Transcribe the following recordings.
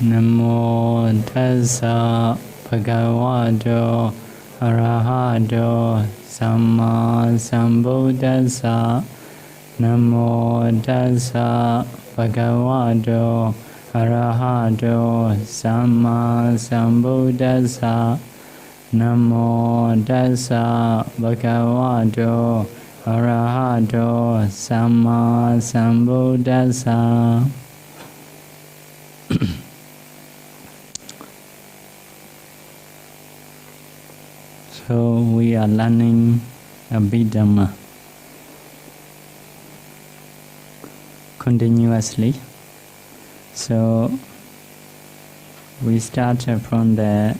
Namo tassa bhagavato arahato samma sambuddhassa. Namo tassa bhagavato arahato samma sambuddhassa. Namo tassa bhagavato arahato samma sambuddhassa. So we are learning Abhidhamma continuously. So we start from the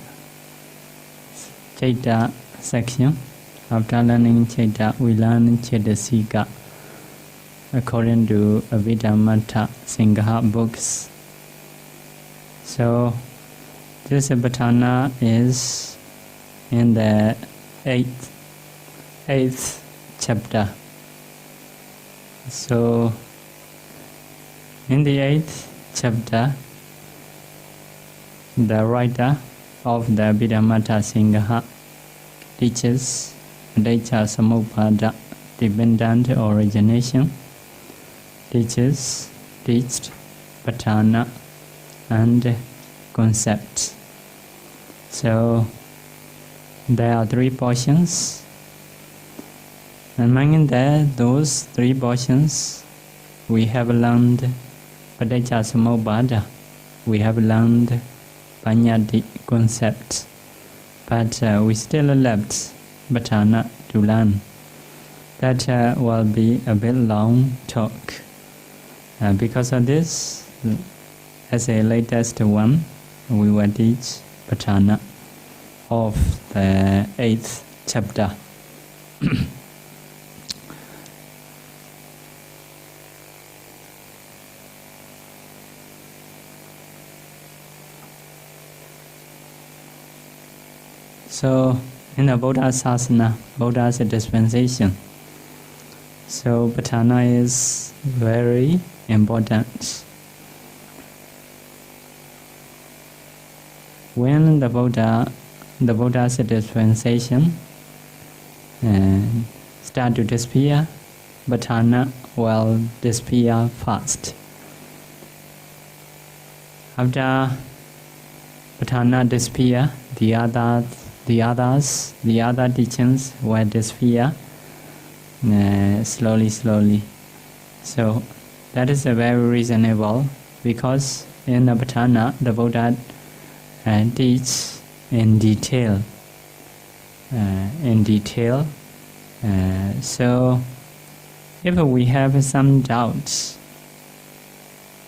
Chaita section. After learning Chaita, we learn Chaitasika according to Abhidhamma Singha books. So this Patana is in the eighth chapter. So in the 8th chapter, the writer of the Abhidhamma Singha teaches Advaita Samubpada, dependent origination, teaches Patana and concepts. So there are 3 portions. Among those 3 portions, we have learned Paticca Samubpada, we have learned Paññatti concept, but we still left Patana to learn. That will be a bit long talk. Because of this, as a latest one, we will teach Patana of the 8th chapter. So in the Buddha's Sasana, Buddha's dispensation, so Patana is very important. When the Buddha's dispensation start to disappear, Patana will disappear fast. After Patana disappear, the other teachings will disappear slowly. So that is very reasonable, because in the Patana, the Buddha teach in detail. So if we have some doubts,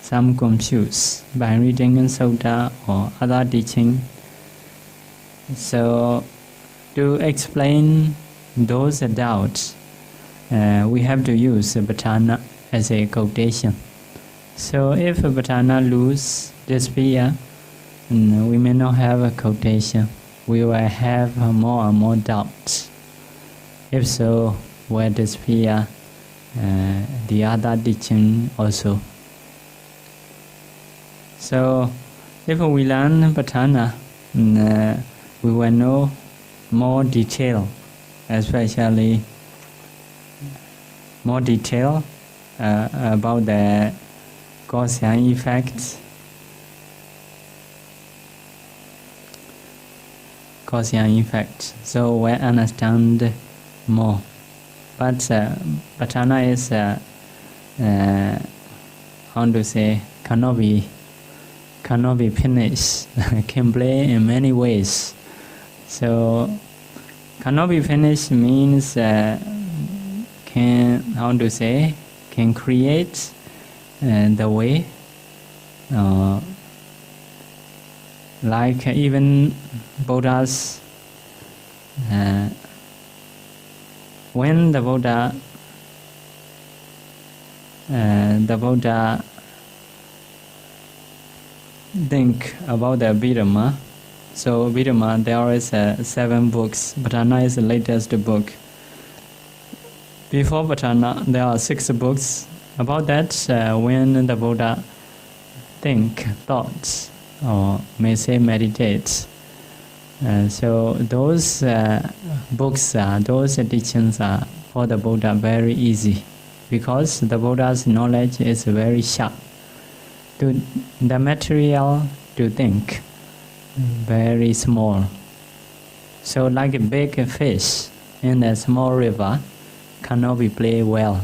some confuse by reading in Sutta or other teaching, so to explain those doubts, we have to use Patana as a quotation. So if Patana disappear, we may not have a quotation. We will have more and more doubts. If so, will disappear the other teaching also. So if we learn Patana, we will know more detail, especially more detail about the cause and effects. So we understand more. But Patana is cannot be finished. Can play in many ways. So cannot be finished means can create the way, like even Buddha's when the Buddha think about the Abhidhamma. So Abhidhamma, there is 7 books. Patana is the latest book. Before Patana, there are 6 books. About that, when the Buddha thoughts or may say meditates. So those books, those teachings are for the Buddha very easy, because the Buddha's knowledge is very sharp. To the material to think, very small. So like a big fish in a small river cannot be played well.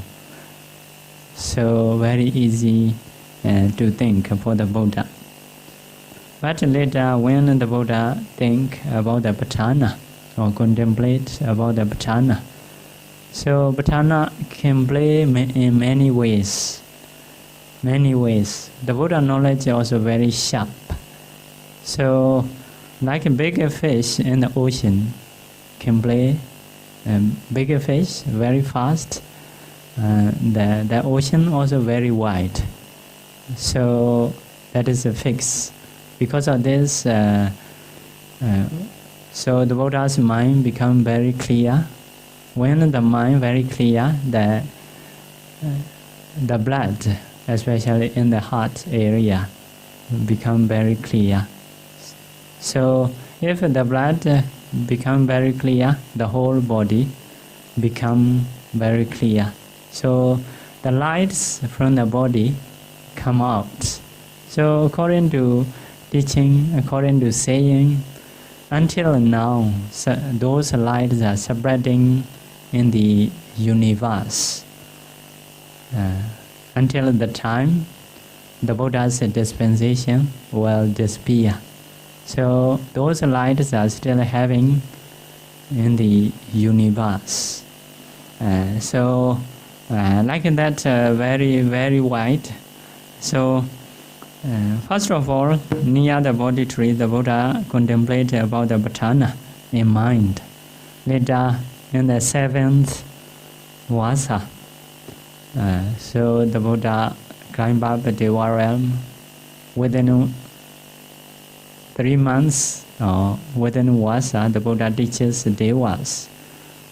So very easy to think for the Buddha. But later when the Buddha think about the Patthana or contemplate about the Patthana, so Patthana can play in many ways. Many ways. The Buddha knowledge is also very sharp. So like a bigger fish in the ocean can play bigger fish very fast. The ocean also very wide. So that is a fix. Because of this, so the Buddha's mind become very clear. When the mind very clear, the blood, especially in the heart area, become very clear. So if the blood become very clear, the whole body become very clear. So the lights from the body come out. So according to teaching, according to saying, until now, so those lights are spreading in the universe. Until the time the Buddha's dispensation will disappear. So those lights are still having in the universe. Like that, very, very wide. So first of all, near the Bodhi tree, the Buddha contemplated about the Patthana in mind. Later, in the 7th Vasa, so the Buddha climbed up the Deva realm. Within 3 months, or within Vasa, the Buddha teaches Devas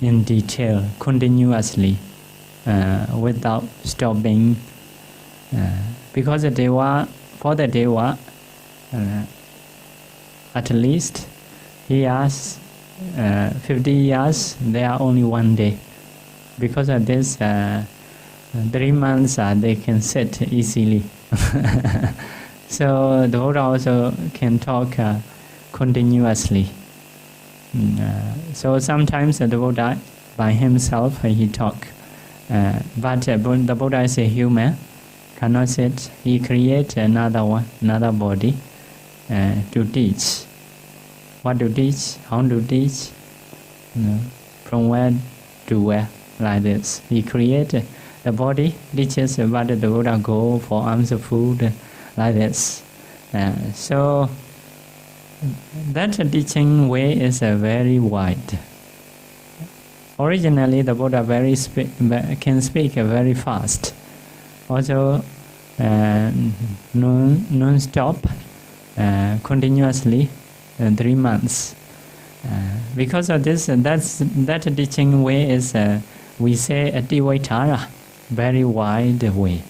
in detail, continuously, without stopping. Because the Deva, for the Deva, at least he has 50 years, they are only 1 day. Because of this, 3 months they can sit easily. So the Buddha also can talk continuously. So sometimes the Buddha by himself he talk. But the Buddha is a human, cannot sit. He creates another body to teach. What to teach, how to teach, from where to where, like this. He created the body, teaches, but the Buddha go for alms food, like this. So that teaching way is very wide. Originally, the Buddha can speak very fast. Also, non-stop, continuously, 3 months. Because of this, that teaching way is, we say, Advaitara, very wide way.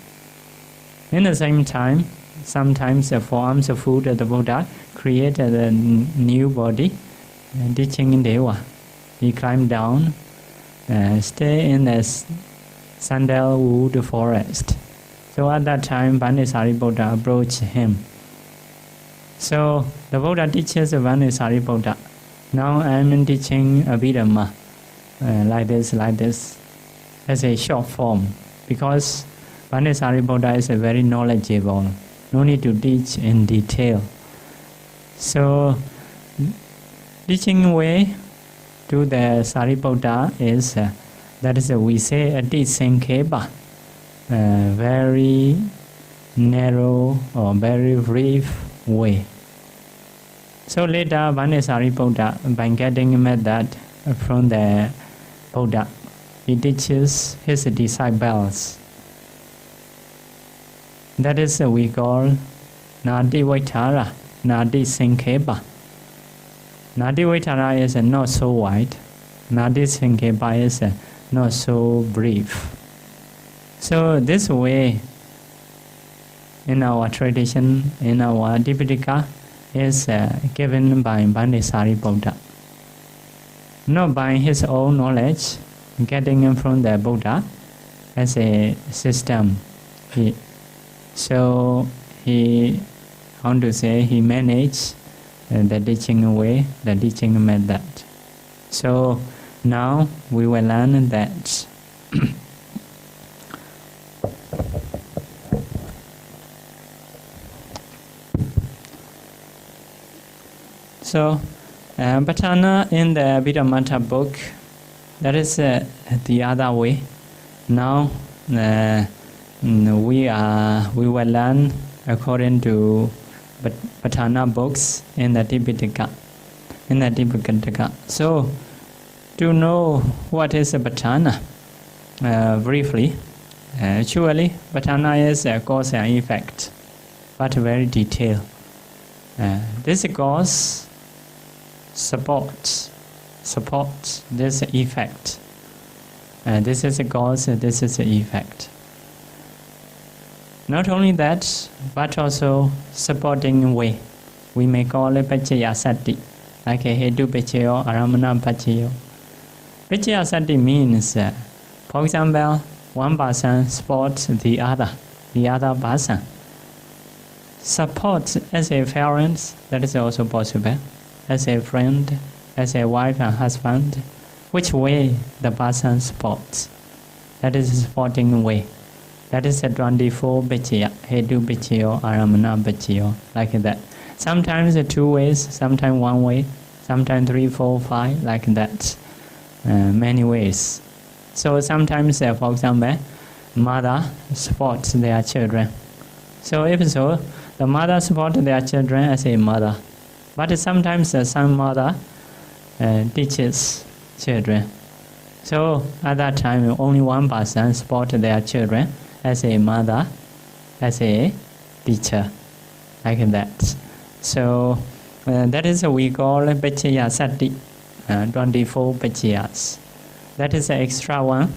In the same time, sometimes for alms food, the Buddha created a new body, teaching Deva. He climbed down, stay in the sandalwood forest. So at that time, Bhanisariputra approached him. So the Buddha teaches Bhanisariputra. Now I am teaching Abhidhamma, like this, as a short form, because Bhanisariputra is very knowledgeable. No need to teach in detail. So teaching way to the Sariputta is that is we say Ati Sankhepa, very narrow or very brief way. So later Bhanisariputra, by getting method from the Buddha, he teaches his disciples. That is we call Nadi Vaitara, Nadi Sankhepa. Nadi Vaitara is not so wide. Nadi Sankhepa is not so brief. So this way, in our tradition, in our Tipitaka, is given by Bhante Sariputta. Not by his own knowledge, getting it from the Buddha as a system. So he, how to say, he managed the teaching way, the teaching method. So now we will learn that so Patana in the Abhidhamma book, that is the other way. Now we will learn according to Patana books in the Tipitaka. So to know what is a Patana, briefly, actually Patana is a cause and effect, but very detailed. This cause supports this effect. This is a cause, this is the effect. Not only that, but also supporting way. We may call it Pachaya Sati, like a Hedu Pachayo, Aramana Pachayo. Pachaya Sati means, for example, one person supports the other person. Support as a parent, that is also possible. As a friend, as a wife and husband, which way the person supports. That is a supporting way. That is a 24 Pachaya, Hedu Pachayo, Aramana Pachayo, like that. Sometimes 2 ways, sometimes 1 way, sometimes 3, 4, 5, like that. Many ways. So sometimes, for example, mother supports their children. So if so, the mother supports their children as a mother. But sometimes some mother teaches children. So at that time, only one person supports their children as a mother, as a teacher, like that. So that is what we call Pachaya Sati, 24 Pachayas. That is an extra one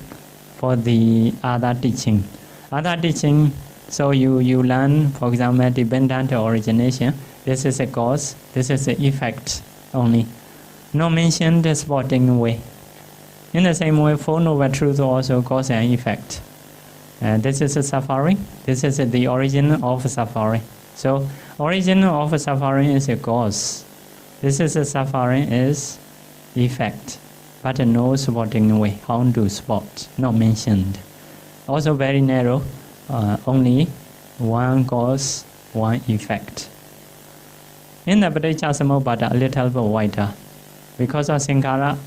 for the other teaching. Other teaching, so you learn, for example, dependent origination. This is a cause, this is the effect only. No mention the supporting way. In the same way, Four Noble Truths also cause and effect. This is a suffering, this is the origin of suffering. So, origin of suffering is a cause. This is a suffering is effect. But no supporting way, how to support, not mentioned. Also very narrow, only one cause, one effect. In the Paticcasamuppada, a little bit wider. Because of Sankhara,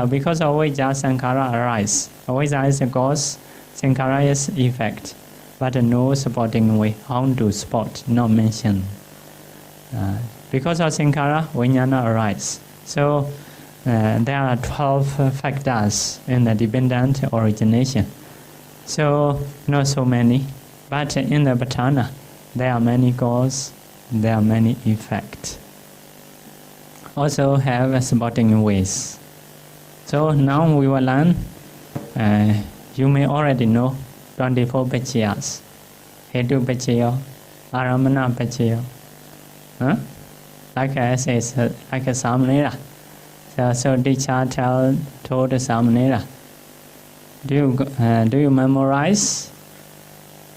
because of Avijja, Sankhara arise. Avijja is a cause, Sankhara is effect. But no supporting way, how to support, not mentioned. Because of Sankhara, Vijnana arise. So there are 12 factors in the dependent origination. So not so many. But in the Patana, there are many causes, there are many effects. Also have supporting ways. So now we will learn, you may already know 24 Pachayas. Hedu Pachayo, Aramana Pachayo. Like I say, like a Samanera. So teacher told the Samanera, do you memorize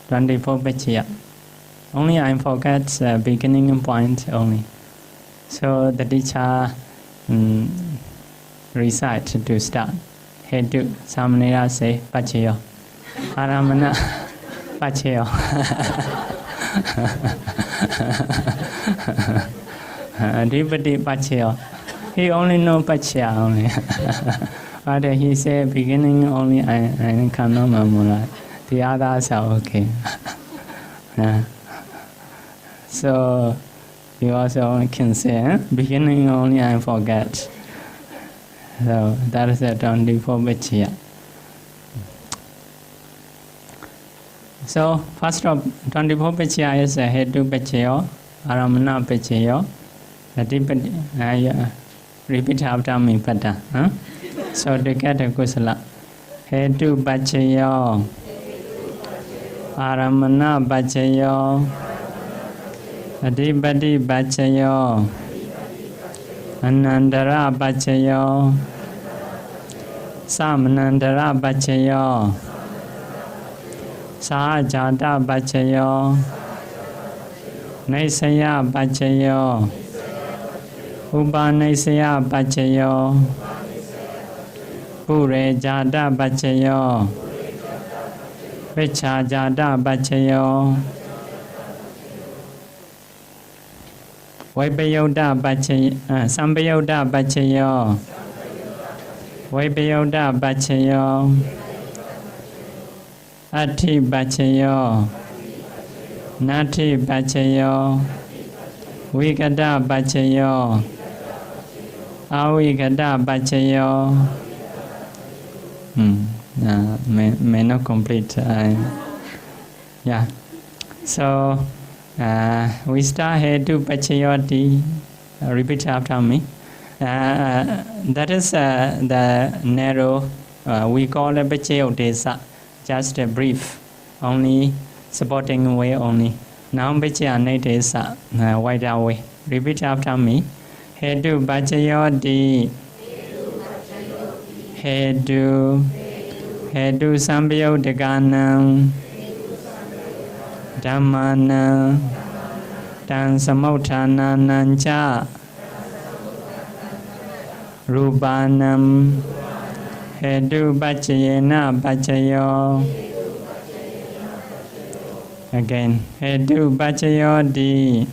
24 Pachaya? Only I forget the beginning point only. So the teacher recite to start. Hedu Samanera say Pachayo. Aramana Pachayo. Adipati Pachayo. He only know Pachaya only. But he say beginning only I cannot memorize. The others are okay. So you also can say beginning only I forget. So that is a 24 Pachaya. So first of 24 Pachaya is Hedu Pachayo, Aramana Pachayo. Repeat after me, Pata. So to get a kusala. Hedu Pachayo, Aramana Pachayo, Adipati Pachayo Anandara Pachayo Samanandara Pachayo Sahajata Pachayo Naisaya Pachayo Upanisaya Pachayo Purejata Pachayo Vichajata Pachayo Vaipayoda Pachayo Sampayoda Pachayo Vaipayoda Pachayo Ati Pachayo Nati Pachayo Vigata Pachayo Avigata Pachayo may not complete. Yeah. So we start here to Pachayoti. Repeat after me. That is the narrow. We call it Pachayotesa. Just a brief, only supporting way only. Now Pachayanatesa, wider way. Repeat after me. Hedu Pachayoti. Hedu Sambhayodaganam Dhammana Tan Samautananancha Rupanam Hedu Pachayena Pachayo. Again, Hedu Pachayodi.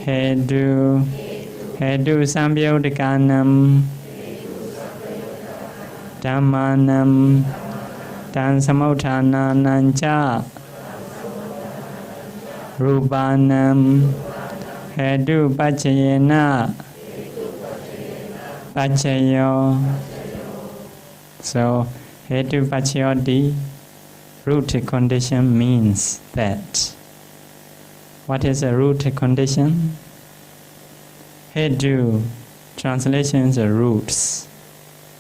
Hedu Sambhayodaganam Dhammanam Tan Samautananancha Rupanam Hedu Pachayena Pachayo. So Hedu Pachayodi, root condition means that. What is a root condition? Hedu, translation is roots.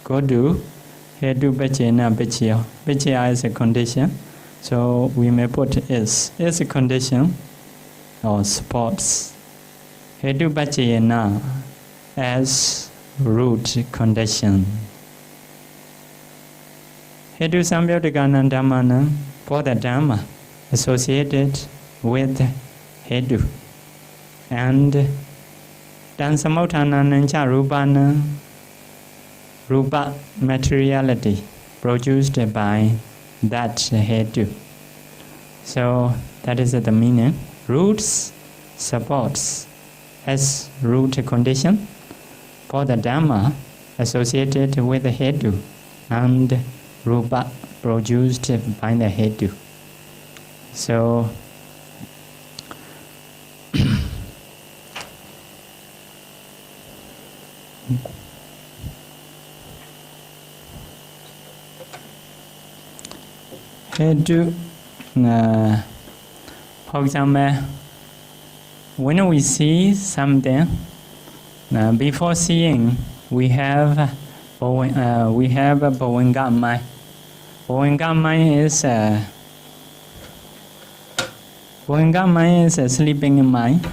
Go to Hedu Pachayena Pachayo. Pachaya is a condition. So we may put is a condition or supports. Hedu Pachayena as root condition. Hedu Sambhayodaganam Dhammana, for the Dhamma associated with Hedu. And Tan Samautananancha Rupana, Rupa, materiality produced by that Hedu. So that is the meaning. Roots, supports as root condition for the Dhamma associated with the Hedu, and Rupa produced by the Hedu. So Hedu, for example, when we see something, before seeing, we have a Bhavanga mind. Bhavanga mind is a sleeping mind.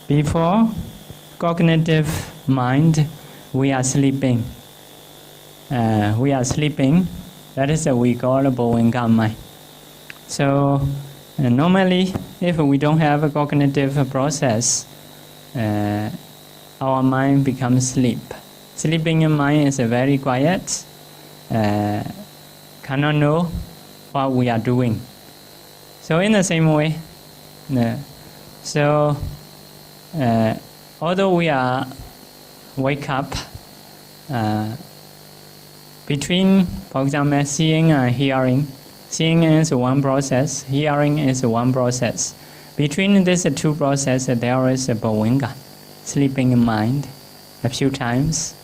Before cognitive mind, we are sleeping. That is what we call a Bhavanga mind. So normally, if we don't have a cognitive process, our mind becomes sleep. Sleeping mind is very quiet, cannot know what we are doing. So in the same way, although we are wake up, between, for example, seeing and hearing, seeing is one process, hearing is one process. Between these two processes, there is a Bhavanga, sleeping mind, a few times.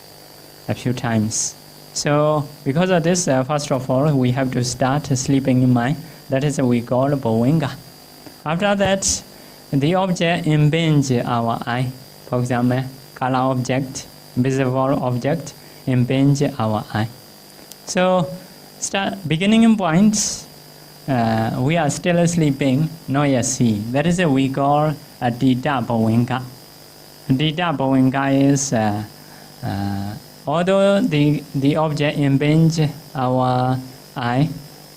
So because of this, first of all, we have to start sleeping mind. That is what we call Bhavanga. After that, the object impinge our eye. For example, color object, visible object, impinge our eye. So, beginning point, we are still sleeping, not yet see. That is we call Adita Bhavinga. Adita Bhavinga is although the object impinge our eye,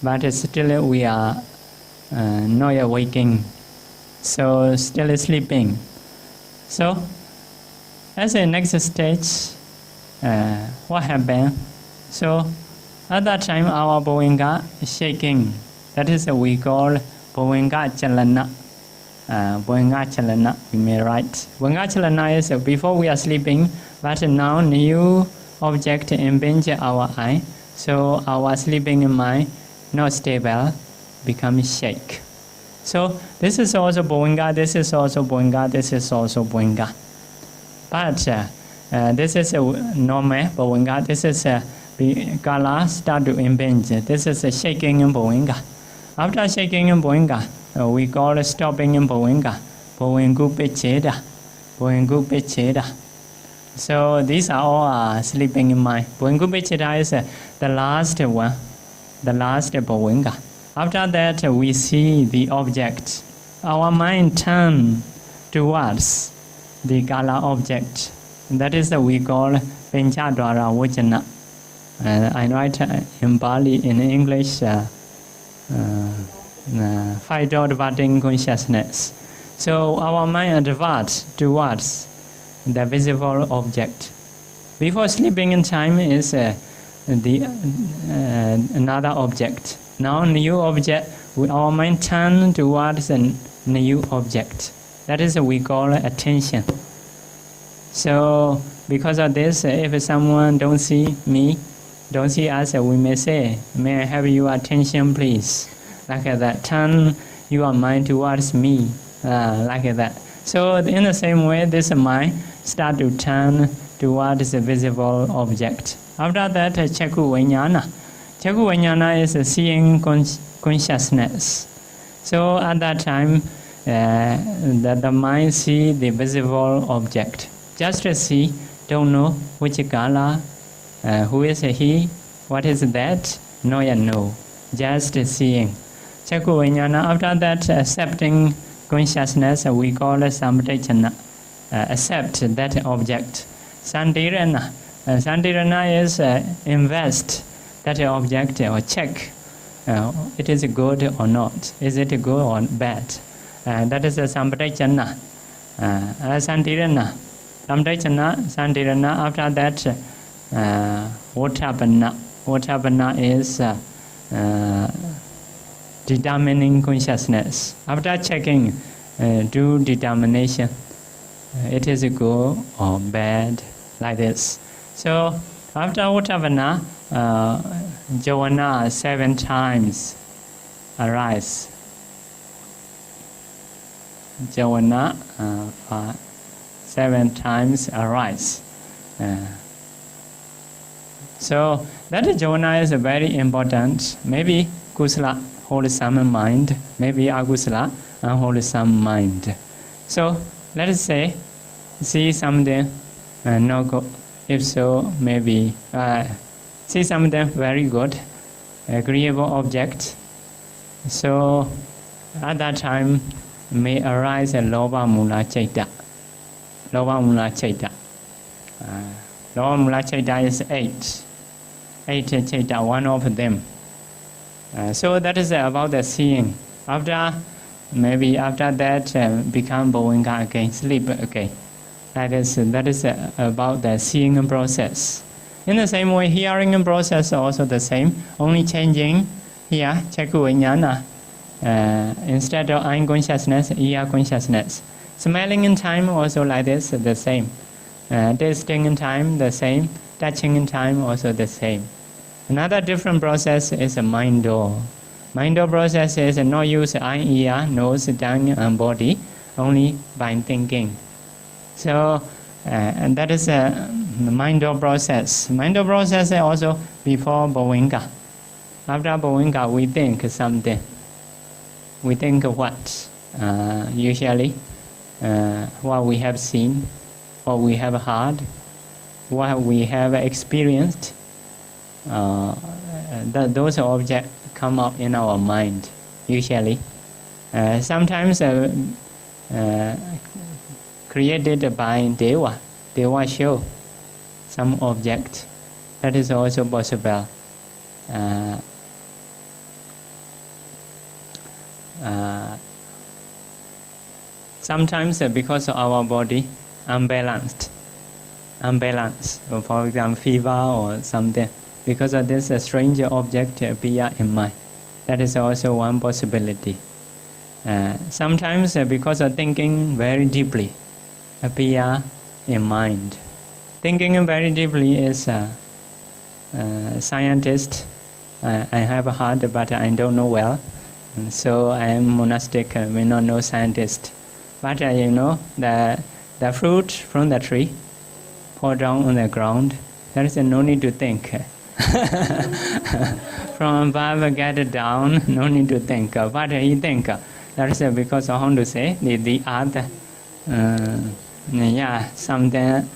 but still we are not yet waking, so still sleeping. So as a next stage, what happened? So at that time our Bhavinga is shaking. That is we call Bhavinga Chalana. Bhavinga Chalana, we may write. Bhavinga Chalana is before we are sleeping, but now new object impinge our eye, so our sleeping mind not stable, become shake. So this is also Bhavinga, this is also Bhavinga, this is also Bhavinga. But this is a normal Bhavinga, this is a Kala start to impinge. This is a shaking in Bhavinga. After shaking in Bhavinga, we call stopping in Bhavinga. Bhavingu Picheda. Bhavingu Picheda. So these are all sleeping in mind. Bhavingu Picheda is the last one, the last Bhavinga. After that, we see the object. Our mind turns towards the Kala object. That is we call Pinchadwara Vajana. I write in Bali, in English, five-dot consciousness. So our mind advances towards the visible object. Before sleeping in time is another object. Now new object, our mind turns towards a new object. That is we call attention. So because of this, if someone don't see me, don't see us, we may say, may I have your attention please? Like that, turn your mind towards me, like that. So in the same way, this mind start to turn towards the visible object. After that, Chakku Vijnana. Chakku Vijnana is a seeing consciousness. So at that time, the mind see the visible object. Just to see, don't know which Kala, who is he, what is that, no yet know. Just seeing. Chakku Vijnana. After that, accepting consciousness, we call Sampajana. Accept that object. Santirana. Santirana is invest that object or check. It is good or not. Is it good or bad? That is a Sampajana. Santirana. Sampajana, Santirana. After that, Votapana. Votapana is determining consciousness. After checking, do determination. It is good or bad, like this. So after Votapana, Jhana 7 times arise. Jhana 7 times arise. So that jhana is very important. Maybe kusala, wholesome mind, maybe agusala, unwholesome mind. So let us say, see something no good. If so, maybe see something very good, agreeable object. So at that time may arise a Lobha Mula Chaita. Lobha Mula Chaita. Lobha Mula Chaita is 8. 8 Chaita, one of them. So that is about the seeing. Maybe after that become Bhavinga again, sleep again. That is about the seeing process. In the same way, hearing process also the same, only changing here, Chakku Vijnana. Instead of eye consciousness, ear consciousness. Smelling in time also like this, the same. Tasting in time, the same. Touching in time, also the same. Another different process is a mind door. Mind door process is not use eye, ear, nose, tongue, and body, only by thinking. So, and that is a mind door process. Mind door process is also before Bhavinga. After Bhavinga, we think something. We think what? Usually, what we have seen, what we have heard, what we have experienced. Those objects come up in our mind. usually. Sometimes created by Deva show some object. That is also possible. Sometimes because of our body unbalanced, for example fever or something, because of this a strange object appear in mind. That is also one possibility. Sometimes because of thinking very deeply appear in mind. Thinking very deeply is scientist. I have a heart but I don't know well. And so I am monastic, may not know scientist. But you know, the fruit from the tree fall down on the ground. There is no need to think. From above get down, no need to think. But he think. That is because of how to say the earth. Something.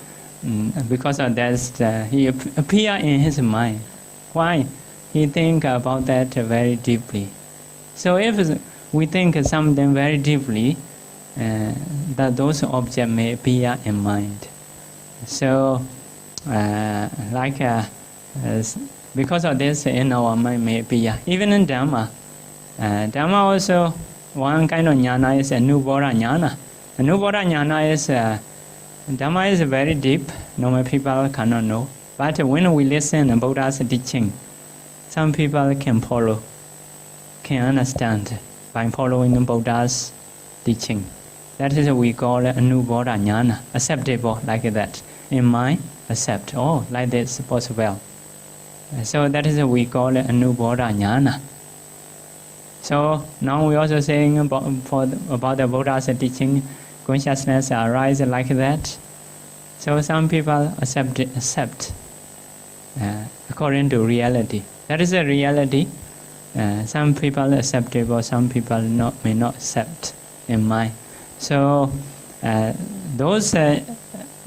Because of that, he appear in his mind. Why? He think about that very deeply. So if we think something very deeply, that those objects may appear in mind. So, because of this, in our mind may appear. Even in Dhamma, Dhamma also one kind of jnana is Anubbodha jnana. Anubbodha jnana is Dhamma is very deep. Normal people cannot know. But when we listen to Buddha's teaching, some people can follow, can understand by following Buddha's teaching. That is what we call Anubbodha jnana, acceptable like that. In mind, accept. Oh, like this possible. So that is what we call Anubbodha jnana. So now we also saying about the Buddha's teaching, consciousness arises like that. So some people accept according to reality. That is a reality. Some people acceptable, some people may not accept in mind. So those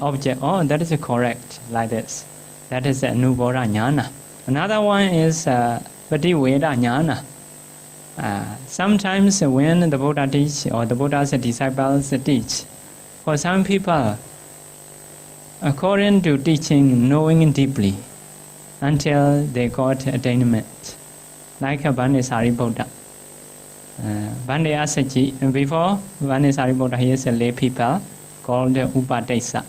objects, that is correct, like this. That is Anubbodha jnana. Another one is Pativeda jnana. Sometimes when the Buddha teach or the Buddha's disciples teach, for some people, according to teaching, knowing deeply, until they got attainment, like Bande Sariputta. Bande Asaji, before Bande Sariputta, he is a lay people called Upadesa.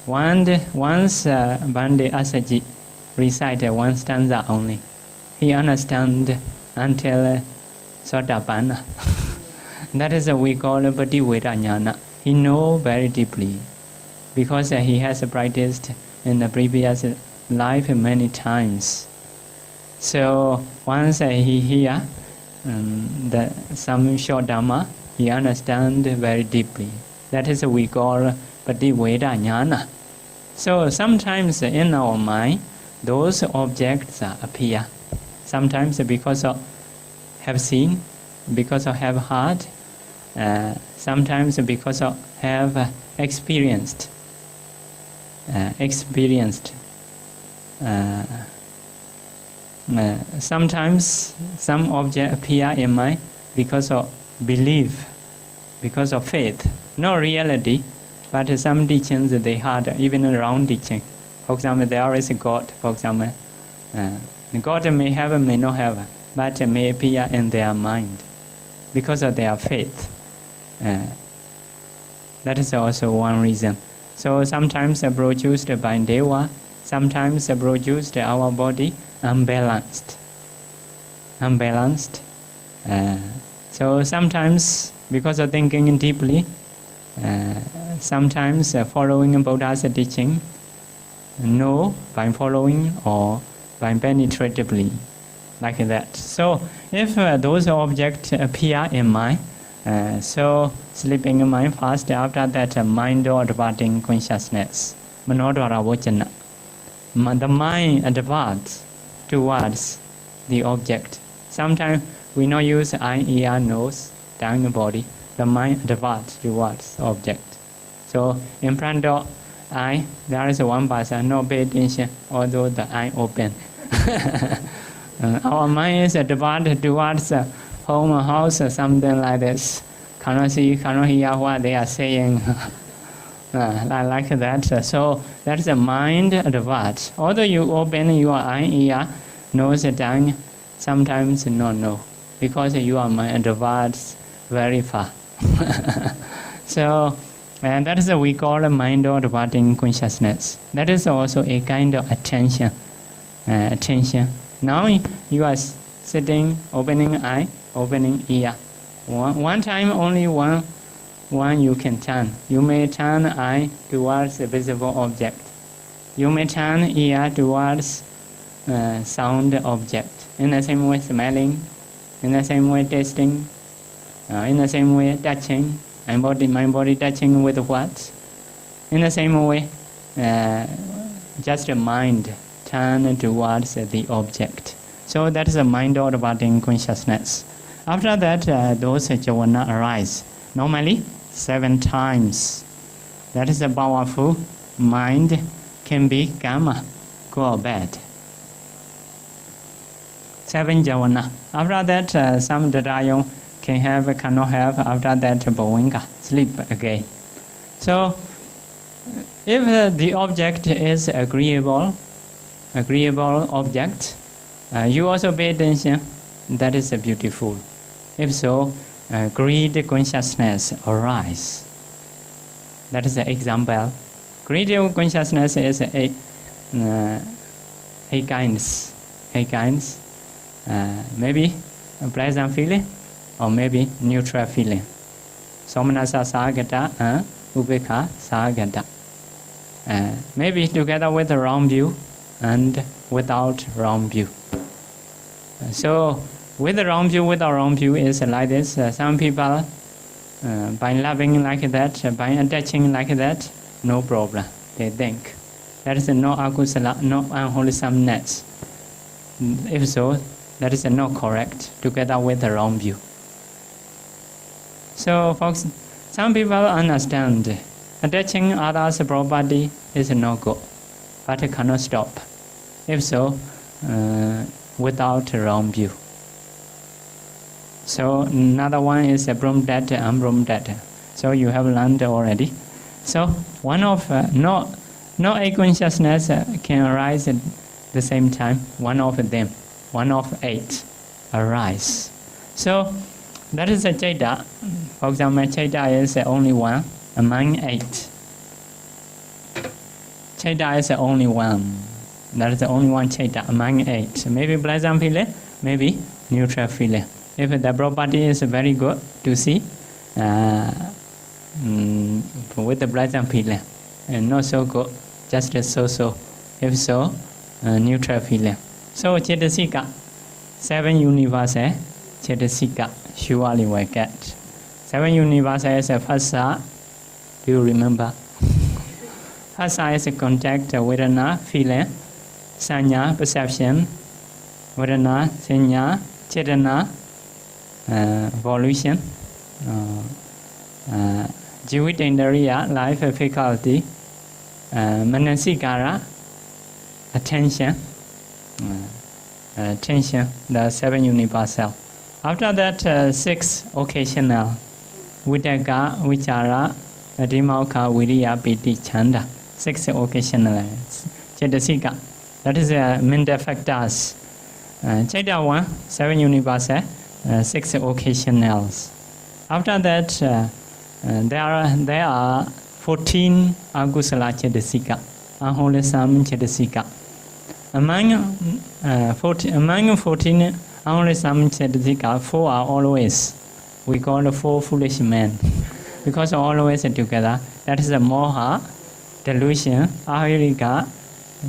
Once Bande Asaji recited one stanza only, he understand until Sotapanna. That is what we call Pativeda jnana. He know very deeply because he has practiced in the previous life many times. So once he hear some short Dhamma, he understand very deeply. That is what we call Pativeda jnana. So sometimes in our mind, those objects appear. Sometimes because of have seen, because of have heard, sometimes because of have experienced. Sometimes some object appear in mind because of belief, because of faith, no reality, but some teachings they heard, even wrong teaching. For example, there is a God, for example. God may have, may not have, but may appear in their mind because of their faith. That is also one reason. So sometimes produced by Deva, sometimes produced our body unbalanced. So sometimes because of thinking deeply, sometimes following Buddha's teaching, know by following or by penetratively, like that. So if those objects appear in mind, so sleeping in mind fast, after that mind or departing consciousness, manodvara vajana. The mind advances towards the object. Sometimes we not use eye, ear, nose, tongue, body. The mind advances towards object. So in front of eye, there is one person, no pay attention, although the eye open. Our mind is advanced towards home or house or something like this. Cannot see, cannot hear what they are saying. Like that. So that's the mind advance. Although you open your eye, ear, nose, tongue, sometimes no. Because your mind advance very far. So and that is we call mind or departing consciousness. That is also a kind of attention. Now you are sitting, opening eye, opening ear. One time only one you can turn. You may turn eye towards a visible object. You may turn ear towards sound object. In the same way smelling, in the same way tasting, in the same way touching, my body touching with what? In the same way, just a mind turn towards the object. So that is a mind or departing consciousness. After that, those jhana arise. Normally, 7 times. That is a powerful mind can be karma, good or bad. 7 jhana. After that, some dadayong can have, cannot have. After that, bhavinga, sleep again. So, if the object is agreeable object, you also pay attention. That is beautiful. If so, greed consciousness arise. That is the example. Greed consciousness is eight kinds. Maybe a pleasant feeling, or maybe neutral feeling. Somanasa sagata and ubekha sagata. Maybe together with the wrong view and without wrong view. So with the wrong view, without wrong view is like this. Some people, by loving like that, by attaching like that, no problem. They think that is no akusala, no unwholesomeness. If so, that is not correct. Together with the wrong view. So, folks, some people understand attaching others' property is no good, but it cannot stop. If so, without wrong view. So another one is a Brahm data and Brahm data. So you have learned already. So one of no 8 consciousness can arise at the same time. One of them, one of 8 arise. So that is a Chaita. For example, Chaita is only one among 8. Chaita is only one. That is the only one Chaita among 8. Maybe pleasant feeling, maybe neutral feeling. If the property is very good to see, with the pleasant feeling, and not so good, just so. If so, neutral feeling. So Chetasika, 7 universal Chetasika, surely we get. 7 universal is a phasa. Do you remember? Phasa is a contact, vedana, feeling, sanya, perception, vedana, sanya, chetana, volition, jivitendriya, life faculty, manasikara, attention, the 7 universal. After that, 6 occasional, vitaka, vichara, adhimauka, viriya, piti, chanda. 6 occasional, chetasika. That is mental factors. Chaita 1, 7 universal, 6 occasionals. After that, there are 14 akusala chetasika, unwholesome chetasika. Among 14 unwholesome chetasika, 4 are always. We call the 4 foolish men, because always together. That is the moha, delusion, ahirika,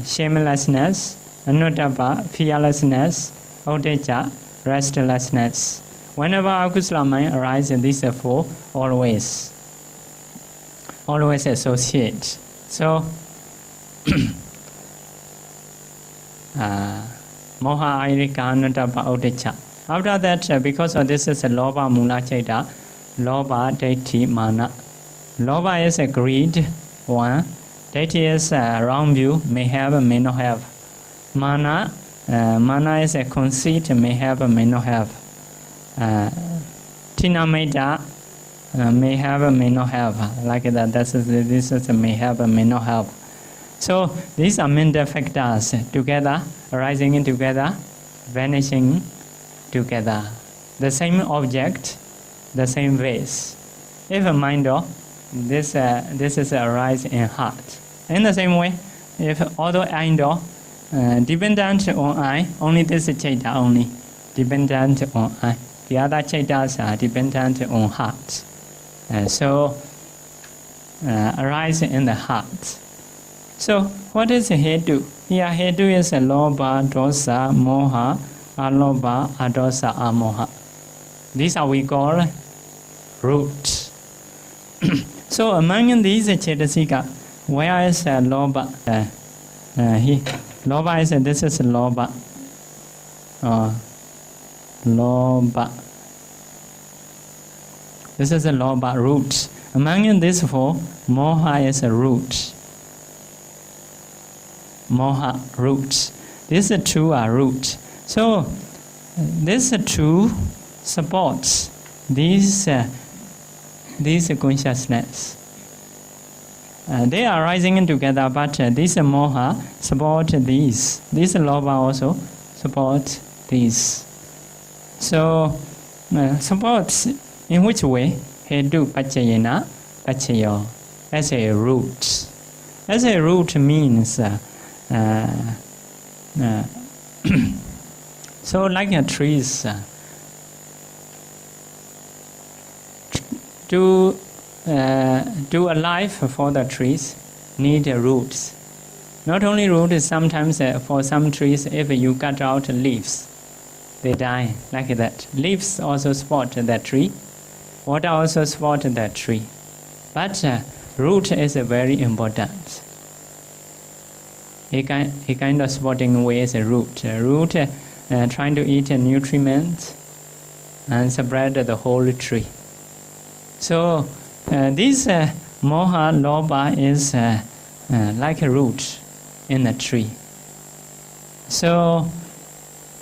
shamelessness, anuttapa, fearlessness, uddhacca, restlessness. Whenever akusala mind arises, these 4 always associate. So moha, ahirika, anuttapa, uddhacca. After that, because of this is a loba mula chaita, loba, daithi, mana. Loba is a greed, 1. Daithi is a wrong view, may have, may not have. Mana is a conceit, may have, may not have. Tina Meta may have or may not have, like that. This is may have or may not have. So these are mental factors together, arising together, vanishing together. The same object, the same vase. If a mind, this is arise in heart. In the same way, if although I dependent on I, only this chaita only, dependent on I. The other chaitas are dependent on heart. So arise in the heart. So what is hetu? Here hetu is a lobha, dosa, moha, alobha, adosa, amoha. These are we call root. So among these chetasika, where is lobha? Lobha is this is lobha. Lobha. This is a lobha root. Among these four, moha is a root. Moha root. These two are root. So these two supports these consciousness. They are rising together, but this moha support these. This lobha also support these. So supports in which way? Hedu pachayena pachayo. As a root. As a root means so like trees. To a life for the trees need roots. Not only roots, sometimes for some trees, if you cut out leaves, they die like that. Leaves also support that tree. Water also support that tree. But root is very important. A kind of supporting way is a root. Root trying to eat a nutriment and spread the whole tree. So this moha lobha is like a root in a tree. So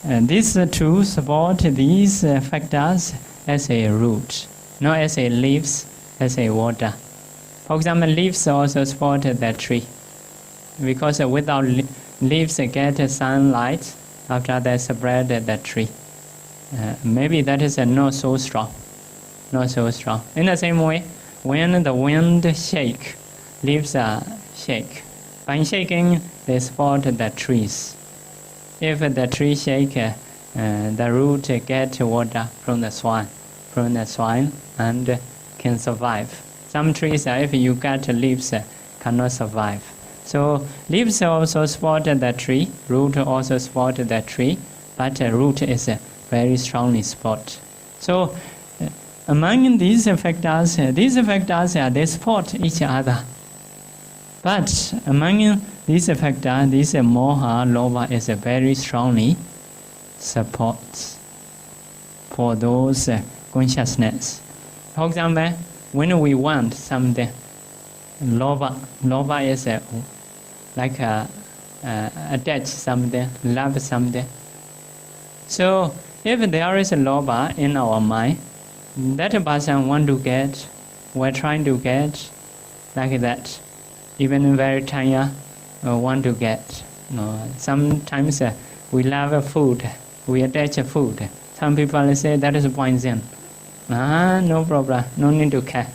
these two support these factors as a root, not as a leaves, as a water. For example, leaves also support the tree, because without leaves get sunlight, after that spread the tree. Maybe that is not so strong. Not so strong. In the same way, when the wind shake, leaves shake. By shaking, they support the trees. If the tree shake, the root get water from the soil, and can survive. Some trees, if you cut leaves, cannot survive. So leaves also support the tree, root also support the tree, but root is very strongly support. So among these factors, they support each other. But among these factors, this moha, lobha is very strongly support for those consciousness. For example, when we want something, lobha is like attach something, love something. So if there is a lobha in our mind, that person want to get, we're trying to get, like that. Even very tired, want to get. Sometimes we love food, we attach food. Some people say that is poison. No problem, no need to care.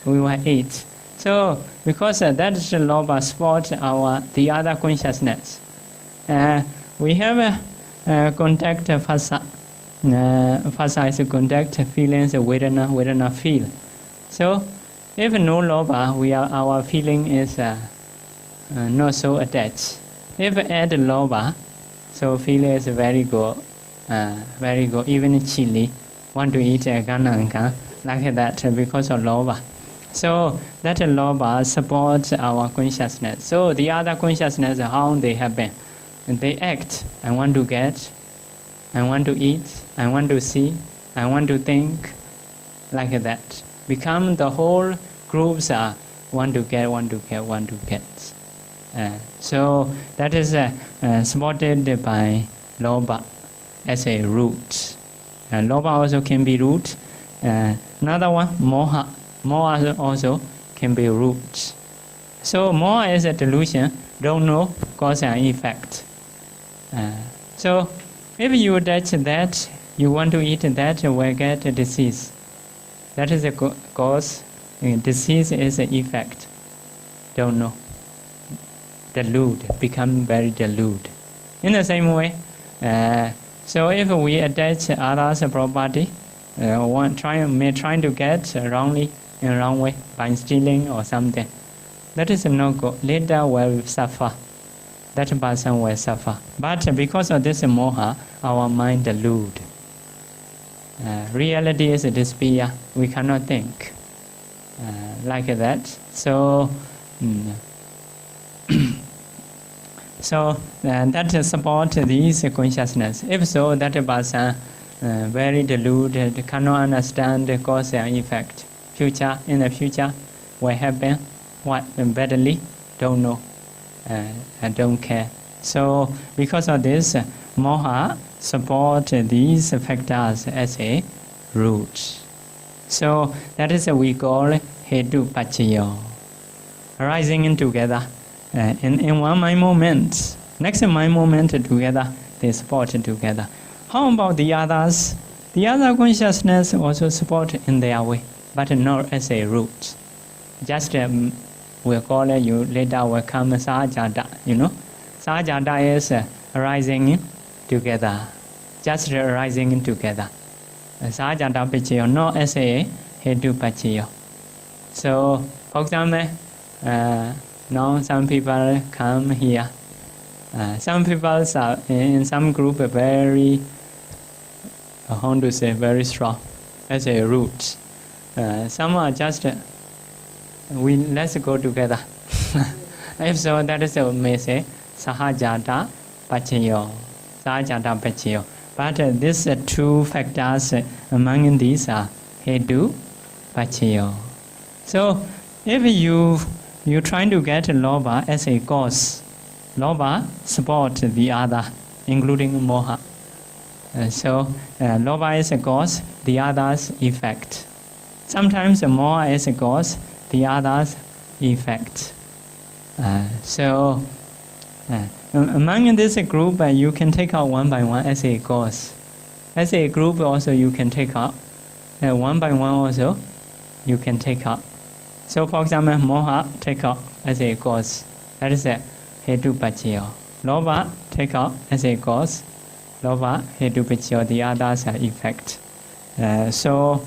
We will eat. So because that is the lobha support the other consciousness. We have contact phasa. Phasa is contact, feelings, vedana feel. So if no lobha, our feeling is not so attached. If add lobha, so feeling is very good, even chili, want to eat a gananka, like that because of lobha. So that lobha supports our consciousness. So the other consciousness, how they happen? They act, I want to get, I want to eat, I want to see, I want to think, like that. Become the whole groups are want to get. So that is supported by lobha as a root. Loba also can be root. Another one, moha. Moha also can be root. So moha is a delusion, don't know cause and effect. So if you attach that, you want to eat that, you will get a disease. That is a cause. Disease is an effect. Don't know. Delude, become very delude. In the same way, so if we attach others' property, trying to get wrongly in a wrong way by stealing or something, that is no good. Later will suffer. That person will suffer. But because of this moha, our mind delude. Reality is despair. We cannot think like that. So, that support these consciousness. If so, that person very deluded, cannot understand the cause and effect. In the future, will happen what badly, don't know, and don't care. So, because of this, moha support these factors as a root. So that is what we call hetu paccaya, arising in together. In one mind moment, next mind moment together, they support together. How about the others? The other consciousness also support in their way, but not as a root. Just we'll call it, you later will come sahajata, Sahajata is arising together, just arising together. Sahajata paccaya, not as a hetu paccaya. So, for example, now some people come here. Some people are in some group very, very strong as a root. Some are just, let's go together. If so, that is what may say, sahajata paccaya. Sahajata paccaya. But these two factors among these are hetu paccaya. So, if you're trying to get loba as a cause, loba support the other, including moha. So, loba is a cause, the others effect. Sometimes moha is a cause, the others effect. Among this group, you can take out one by one as a cause. As a group also you can take out. One by one also you can take out. So for example, moha take out as a cause. That is a hetu paccaya. Loba take out as a cause. Loba hetu paccaya. The others are effect. So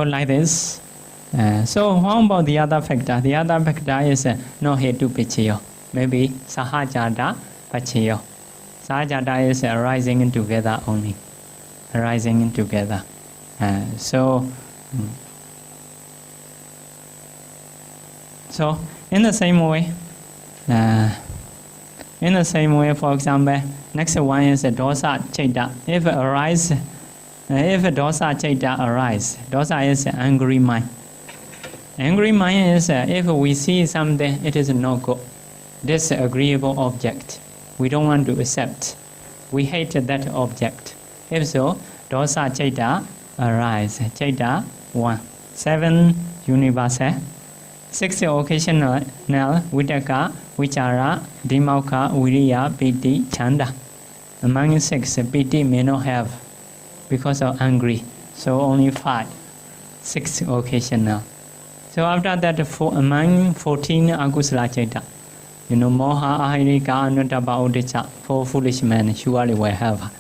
like this. So how about the other factor? The other factor is no hetu paccaya. Maybe sahajata paccaya. Sahajata is arising together only. Arising together. So in the same way, for example, next one is dosa citta. If dosa citta arise, dosa is angry mind. Angry mind is if we see something, it is no good, disagreeable object. We don't want to accept. We hate that object. If so, dosa citta arise. Citta 1. 7 universal. 6 occasional. Vitakka, vichara, dimokha, viriya, piti, chanda. Among 6, piti may not have because of angry. So only 5. 6 occasional. So after that, among 14 akusala citta, moha, ahirika, anuttappa, uddhacca, 4 foolish men surely will have.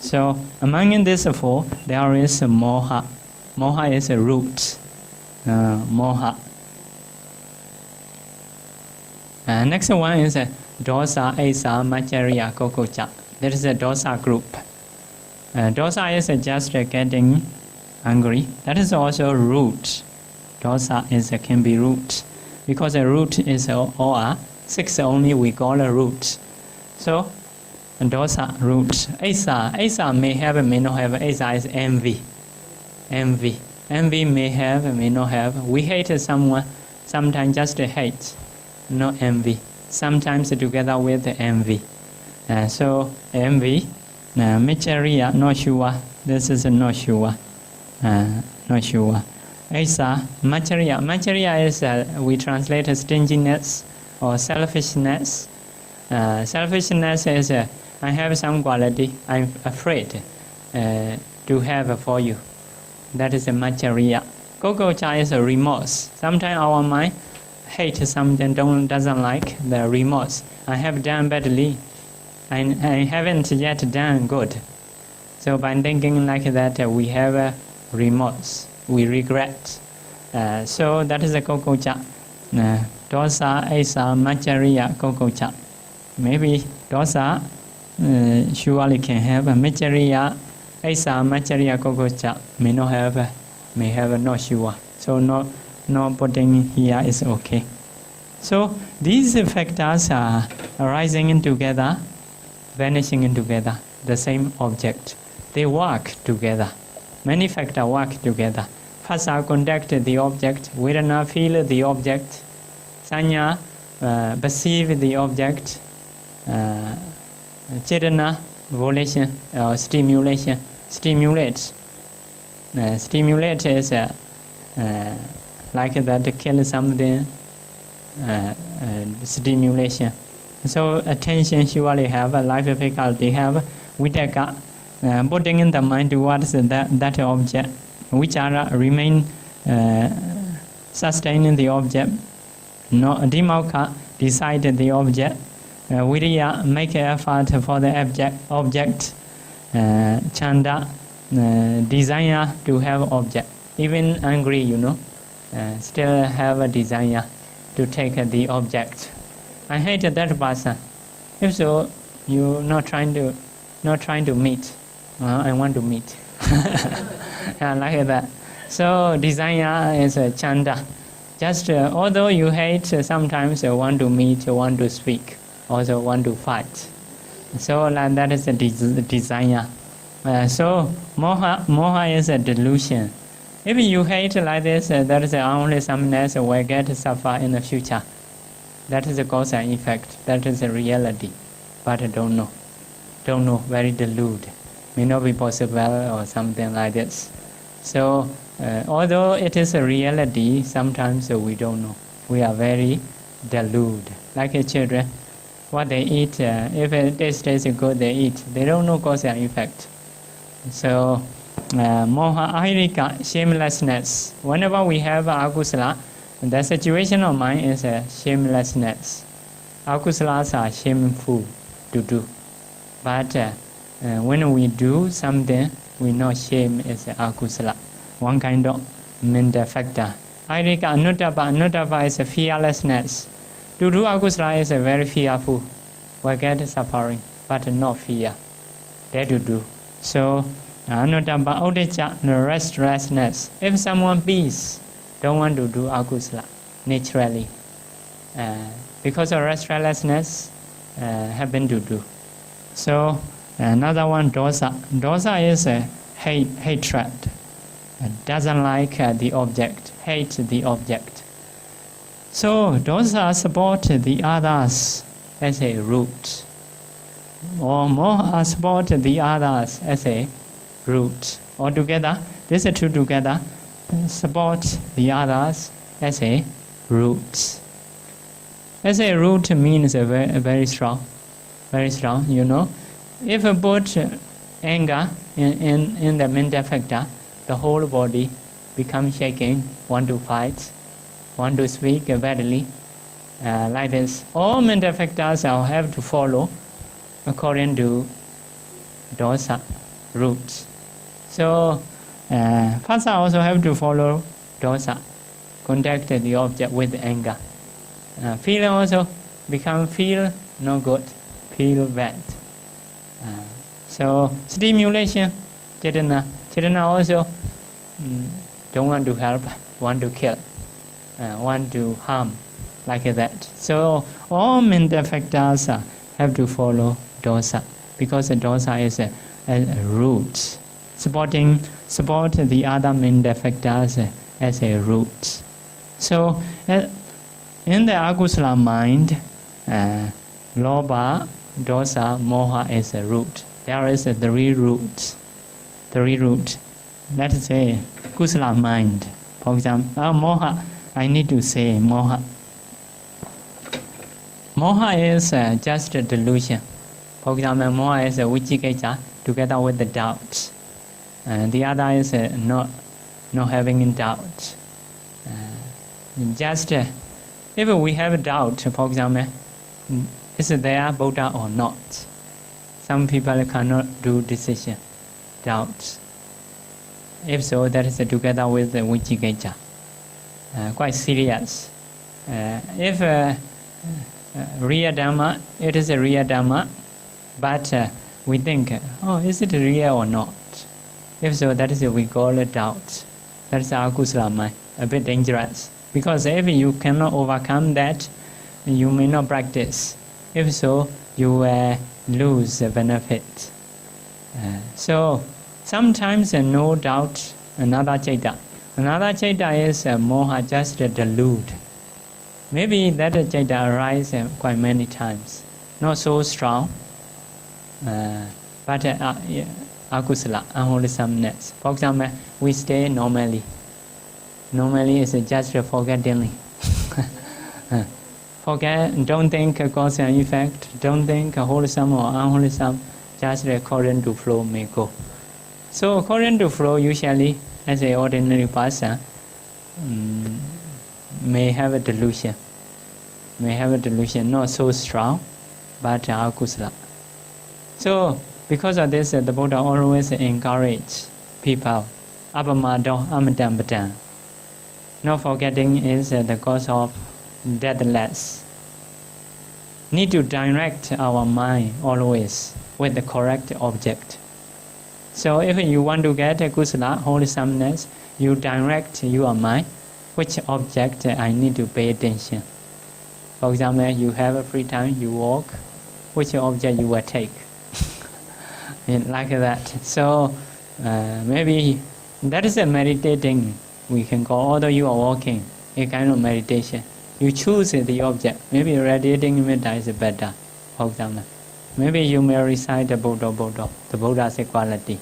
So among these 4, there is moha. Moha is a root. Moha. Next one is dosa, asa, macharya, kokocha. That is a dosa group. Dosa is just getting angry. That is also root. Dosa can be root. Because a root is all 6 only we call a root. So dosa, root. Asa may have, may not have. Asa is envy. Envy may have, may not have. We hate someone, sometimes just hate, not envy. Sometimes together with envy. So envy, Michariya, not sure. This is not sure. Not sure. Asa, Machariya. Machariya is, we translate as stinginess or selfishness. Selfishness is, I have some quality, I'm afraid to have for you. That is a Machariya. Gogocha is a remorse. Sometimes our mind hates something, doesn't like the remorse. I have done badly. I haven't yet done good. So by thinking like that, we have a remorse. We regret. So that is a Gogocha. Dosa, Asa, Machariya, Gogocha. Maybe dosa surely can have a Machariya, Asa, Machariya, Gogocha. May not have, may have not sure. So not putting here is okay. So these factors are arising in together, vanishing in together, the same object. They work together. Many factors work together. Phasa contact the object, Vedana feel the object, Sanya perceive the object, Chetana volition or stimulation, stimulates. Stimulate is like that to kill something, stimulation. So attention surely have, a life faculty have, vitaka, putting in the mind towards that object, which are remain sustaining the object. No, Dimauka decide the object. Viriya make effort for the object. Chanda desire to have object. Even angry, still have a desire to take the object. I hate that person. If so, you not trying to meet. I want to meet. Like that. So desire is a chanda. Just although you hate, sometimes want to meet, want to speak, also want to fight. So that is a desire. So moha is a delusion. If you hate like this, that is only someone will get suffer in the future. That is the cause and effect. That is the reality. But I don't know, very deluded. May not be possible or something like this. So although it is a reality, sometimes we don't know. We are very deluded. Like children, what they eat, if it tastes good, they eat. They don't know cause and effect. So moha ahirika, shamelessness. Whenever we have akusala, the situation of mind is shamelessness. Akusalas are shameful to do. But when we do something, we know shame is akusala. One kind of mental factor. Ahirika anuttapa. Anuttapa is fearlessness. To do akusala is very fearful. We get suffering, but not fear. Dare to do. So anuttapa uddhacca, restlessness. If someone peace, don't want to do akusala naturally. Because of restlessness, happen to do. So another one, dosa. Dosa is hatred. Doesn't like the object, hate the object. So dosa support the others as a root. Or moha support the others as a root. Altogether, these two together support the others as a root. As a root means very strong, very strong. If you put anger in the mental factor, the whole body becomes shaking, want to fight, want to speak badly, like this. All mental factors have to follow according to dosa, roots. So phasa also have to follow dosa, contact the object with anger. Feeling also become feel no good, feel bad. So stimulation, chetana also don't want to help, want to kill, want to harm, like that. So all mental factors have to follow dosa, because the dosa is a root, support the other mental factors as a root. So in the akusala mind, lobha, dosa, moha is a root. There is a three roots. Three root. Let's say kusala mind. For example, moha. I need to say moha. Moha is just a delusion. For example, moha is a vicikiccha together with the doubt. And the other is not having doubt. Just if we have a doubt, for example, is there Buddha or not? Some people cannot do decision. Doubt. If so, that is together with the vicikiccha. Quite serious. If real Dhamma, it is a real Dhamma, but we think, oh, is it real or not? If so, that is we call it doubt. That is akusala mind, a bit dangerous. Because if you cannot overcome that, you may not practice. If so, you lose the benefit. So, sometimes no doubt, another chaita. Another chaita is moha, just a delude. Maybe that chaita arises quite many times. Not so strong, but akusala, unwholesomeness. For example, we stay normally. Normally it's just forgetting. Forget, don't think cause and effect, don't think wholesome or unwholesome, just according to flow may go. So according to flow, usually as an ordinary person may have a delusion. Not so strong, but akusala. So because of this, the Buddha always encourage people, apamado amadambadan. Not forgetting is the cause of deathless. Need to direct our mind always with the correct object. So if you want to get a kusala, wholesomeness, you direct your mind, which object I need to pay attention. For example, you have a free time, you walk, which object you will take. Like that. So maybe that is a meditating, we can call, although you are walking, a kind of meditation. You choose the object. Maybe radiating metta is better, for example. Maybe you may recite the Buddha, the Buddha's quality.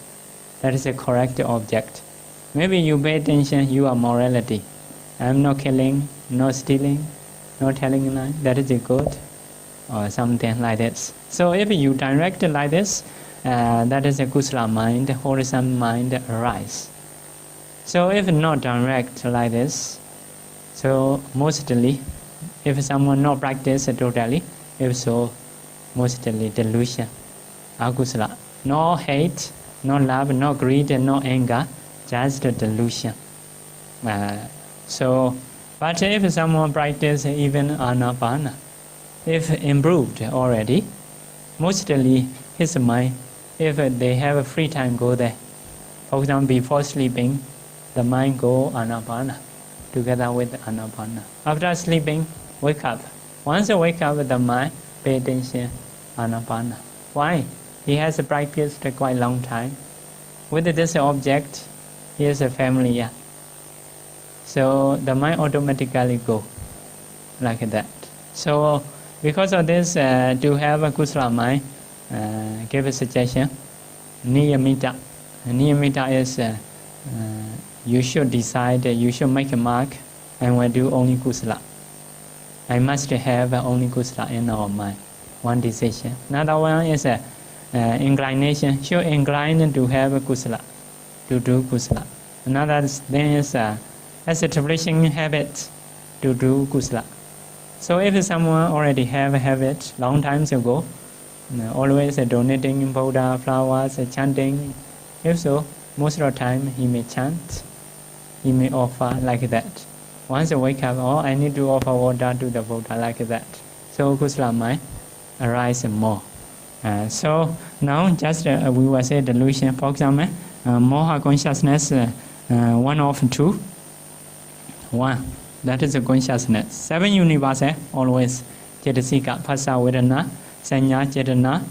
That is a correct object. Maybe you pay attention, you are morality. I am not killing, not stealing, not telling lie. That is good, or something like this. So if you direct like this, that is a kusala mind, wholesome mind arise. So if not direct like this, so mostly, if someone not practice totally, if so, mostly delusion, akusala. No hate, no love, no greed, no anger, just delusion. But if someone practice even anapana, if improved already, mostly his mind, if they have a free time, go there. For example, before sleeping, the mind go anapana, together with anapana. After sleeping, wake up. Once you wake up, the mind pay attention anapana. Why? He has practiced quite long time. With this object, he is familiar. So the mind automatically go like that. So because of this, to have a kusala mind, give a suggestion. Niyamita. Niyamita is you should decide, you should make a mark, and will do only kusala. I must have only kusala in our mind. One decision. Another one is inclination. Should incline to have a kusala, to do kusala. Another thing is establishing habit to do kusala. So if someone already have a habit long time ago, always donating Buddha flowers, chanting, if so, most of the time he may chant, he may offer like that. Once you wake up, oh, I need to offer water to the Buddha like that. So kusala mind arise more. So now just we will say delusion. For example, moha consciousness, one of two. One, that is a consciousness. 7 universes always. Cetasika, phasa, vedana, sanya, cetana,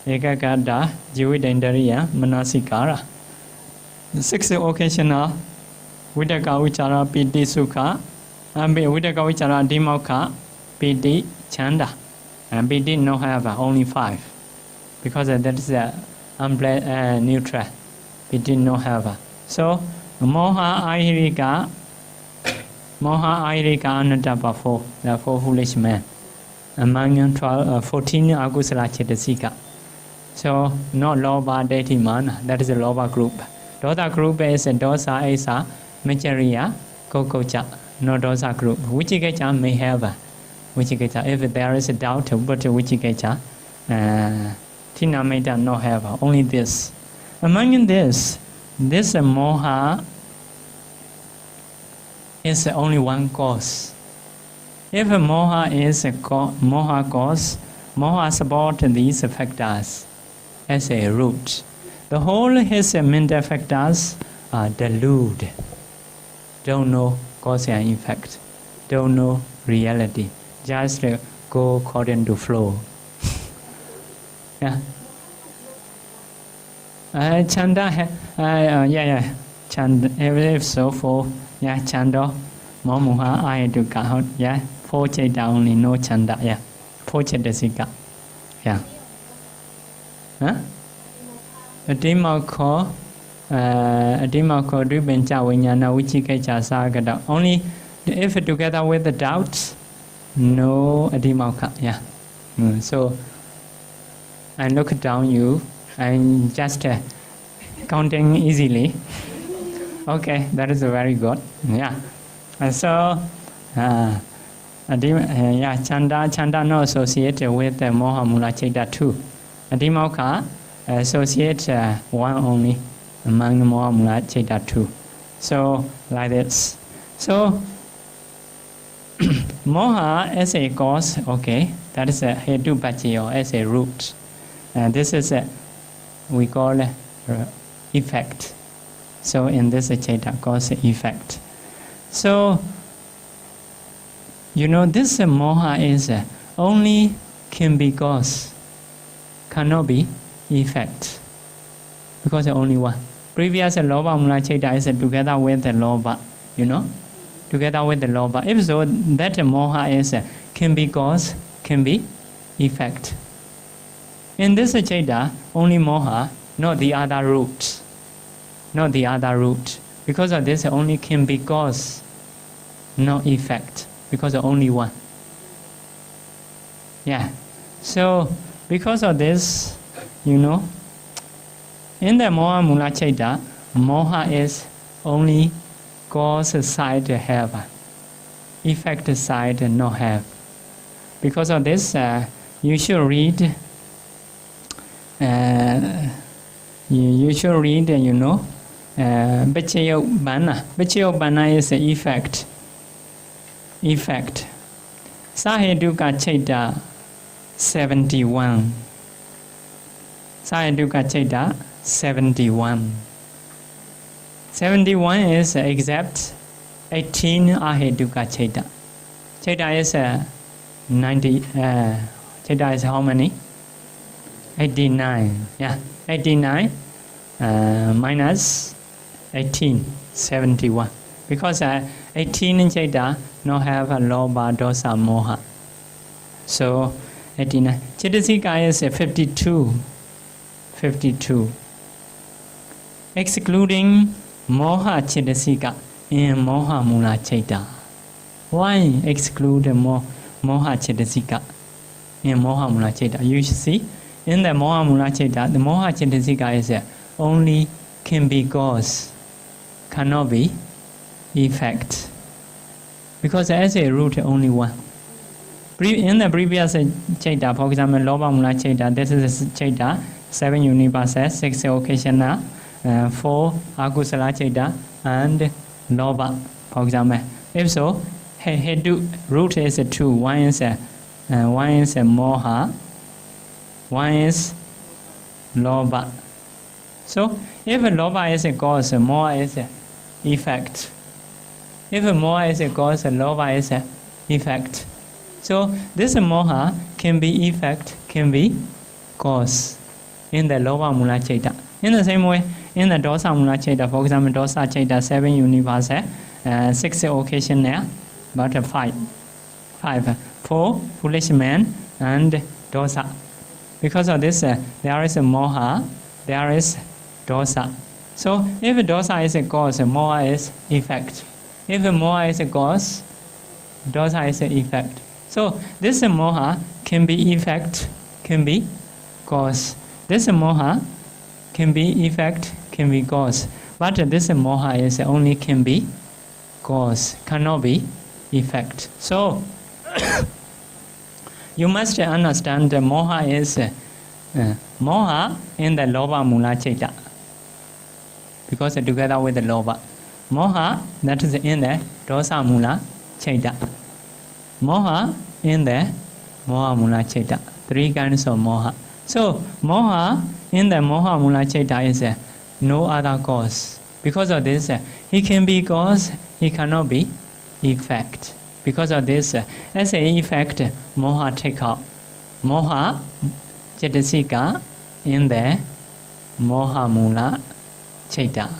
ekagata, jividendariya, manasikara. 6 occasional, vidaka vichara, piti, sukha, vidaka vichara, dimokha, piti, chanda. And piti no have only 5. Because that is neutral. Piti no have. So moha ahirika anatapa 4. There are 4 foolish men. Among 14 agusala chetasika. So not loba deity man, that is a loba group. Dosa group is a dosa esa macharia kokocha, no dosa group. Vichikecha may have Vichikecha. If there is a doubt, but Vichikecha Tina may not have only this. Among this moha is only one cause. If moha is a moha cause, moha support these factors as a root. The whole his mental factors are deluded. Don't know cause and effect. Don't know reality. Just go according to flow. Yeah. Chanda, Chanda. If so, for Chanda, Momuha, I do count. 4 cheta only, no chanda. 4 chetasika. A dimako, Dubenja, Winyana, Wichikecha Sagada. Only if together with the doubts, no adimaka. So I look down you and just counting easily. Okay, that is very good. And so Chanda no associated with the Moha Mula Cheta 2. Adimaka associate one only among the Moha Mula Cheta 2. So like this. So Moha as a cause, okay, that is a hetu bachi or as a root. And this is we call effect. So in this cheta cause effect. So this moha is only can be cause, cannot be effect, because only one. Previous loba mula cheta is together with the loba, together with the loba. If so, that moha is can be cause, can be effect. In this cheta, only moha, not the other roots. Not the other root. Because of this, only can be cause, no effect. Because of only one. So because of this, in the Moha Mula Cheta, moha is only cause side have, effect side no have. Because of this, you should read. You should read, Bachayok Bana. Bachayok Bana is the effect. Saheduka Cheta 71. Saheduka Cheta 71. 71 is exact 18 Aheduka Cheta. Cheta is 90. Cheta is how many? 89. 89 minus 18, 71. Because 18 in Cheta no have a loba dosa moha. So 89. Chetasika is 52. 52. Excluding moha chetasika in moha mula cheta. Why exclude moha chetasika in moha mula cheta? You should see in the moha mula cheta, the moha chetasika is only can be cause, cannot be effect. Because as a root, only one. In the previous cheta, for example, loba mula cheta, this is cheta, 7 universes, 6 occasional, 4 akusala cheta, and loba, for example. If so, root is 2. One is moha, one is loba. So if loba is a cause, moha is effect. If moha is a cause, loba is effect. So this moha can be effect, can be cause in the loba mula cheta. In the same way, in the dosa mula cheta, for example, dosa cheta 7 universe, 6 occasion there, but 5. foolish man, and dosa. Because of this, there is a moha, there is dosa. So if dosa is a cause, moha is effect. If moha is a cause, dosa is an effect. So this moha can be effect, can be cause. This moha can be effect, can be cause. But this moha is only can be cause, cannot be effect. So you must understand that moha is moha in the loba mula chaita. Because together with the loba. Moha, that is in the dosa mula chaita. Moha in the moha mula chaita. 3 kinds of moha. So moha in the moha mula chaita is no other cause. Because of this, he can be cause, he cannot be effect. Because of this, as an effect, moha take out. Moha cetasika in the moha mula chaita.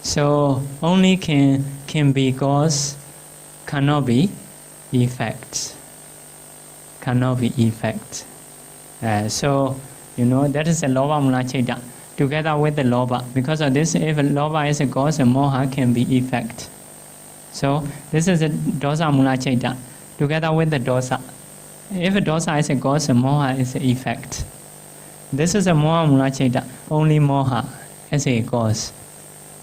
So only can be cause, cannot be effect. Cannot be effect. So that is the loba mula chaita. Together with the loba. Because of this, if loba is a cause, moha can be effect. So this is a dosa mula chaita. Together with the dosa. If dosa is a cause, moha is an effect. This is a moha mula chaita. Only moha as a cause.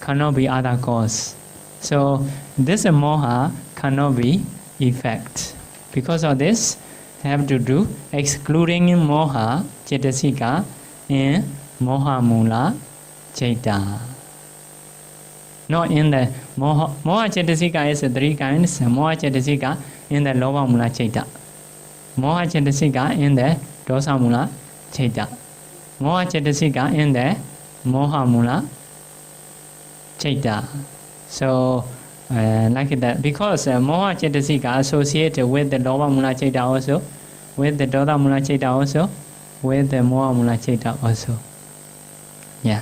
Cannot be other cause. So this moha cannot be effect. Because of this, have to do excluding moha cetasika in moha mula chaita. Not in the moha cetasika is 3 kinds. Moha cetasika in the loba mula chaita. Moha cetasika in the dosa mula chaita. Moha cetasika in the moha mula chaita. So like that, because moha cetasika associated with the loba mula chaita also, with the dosa mula chaita also, with the moha mula chaita also. Yeah.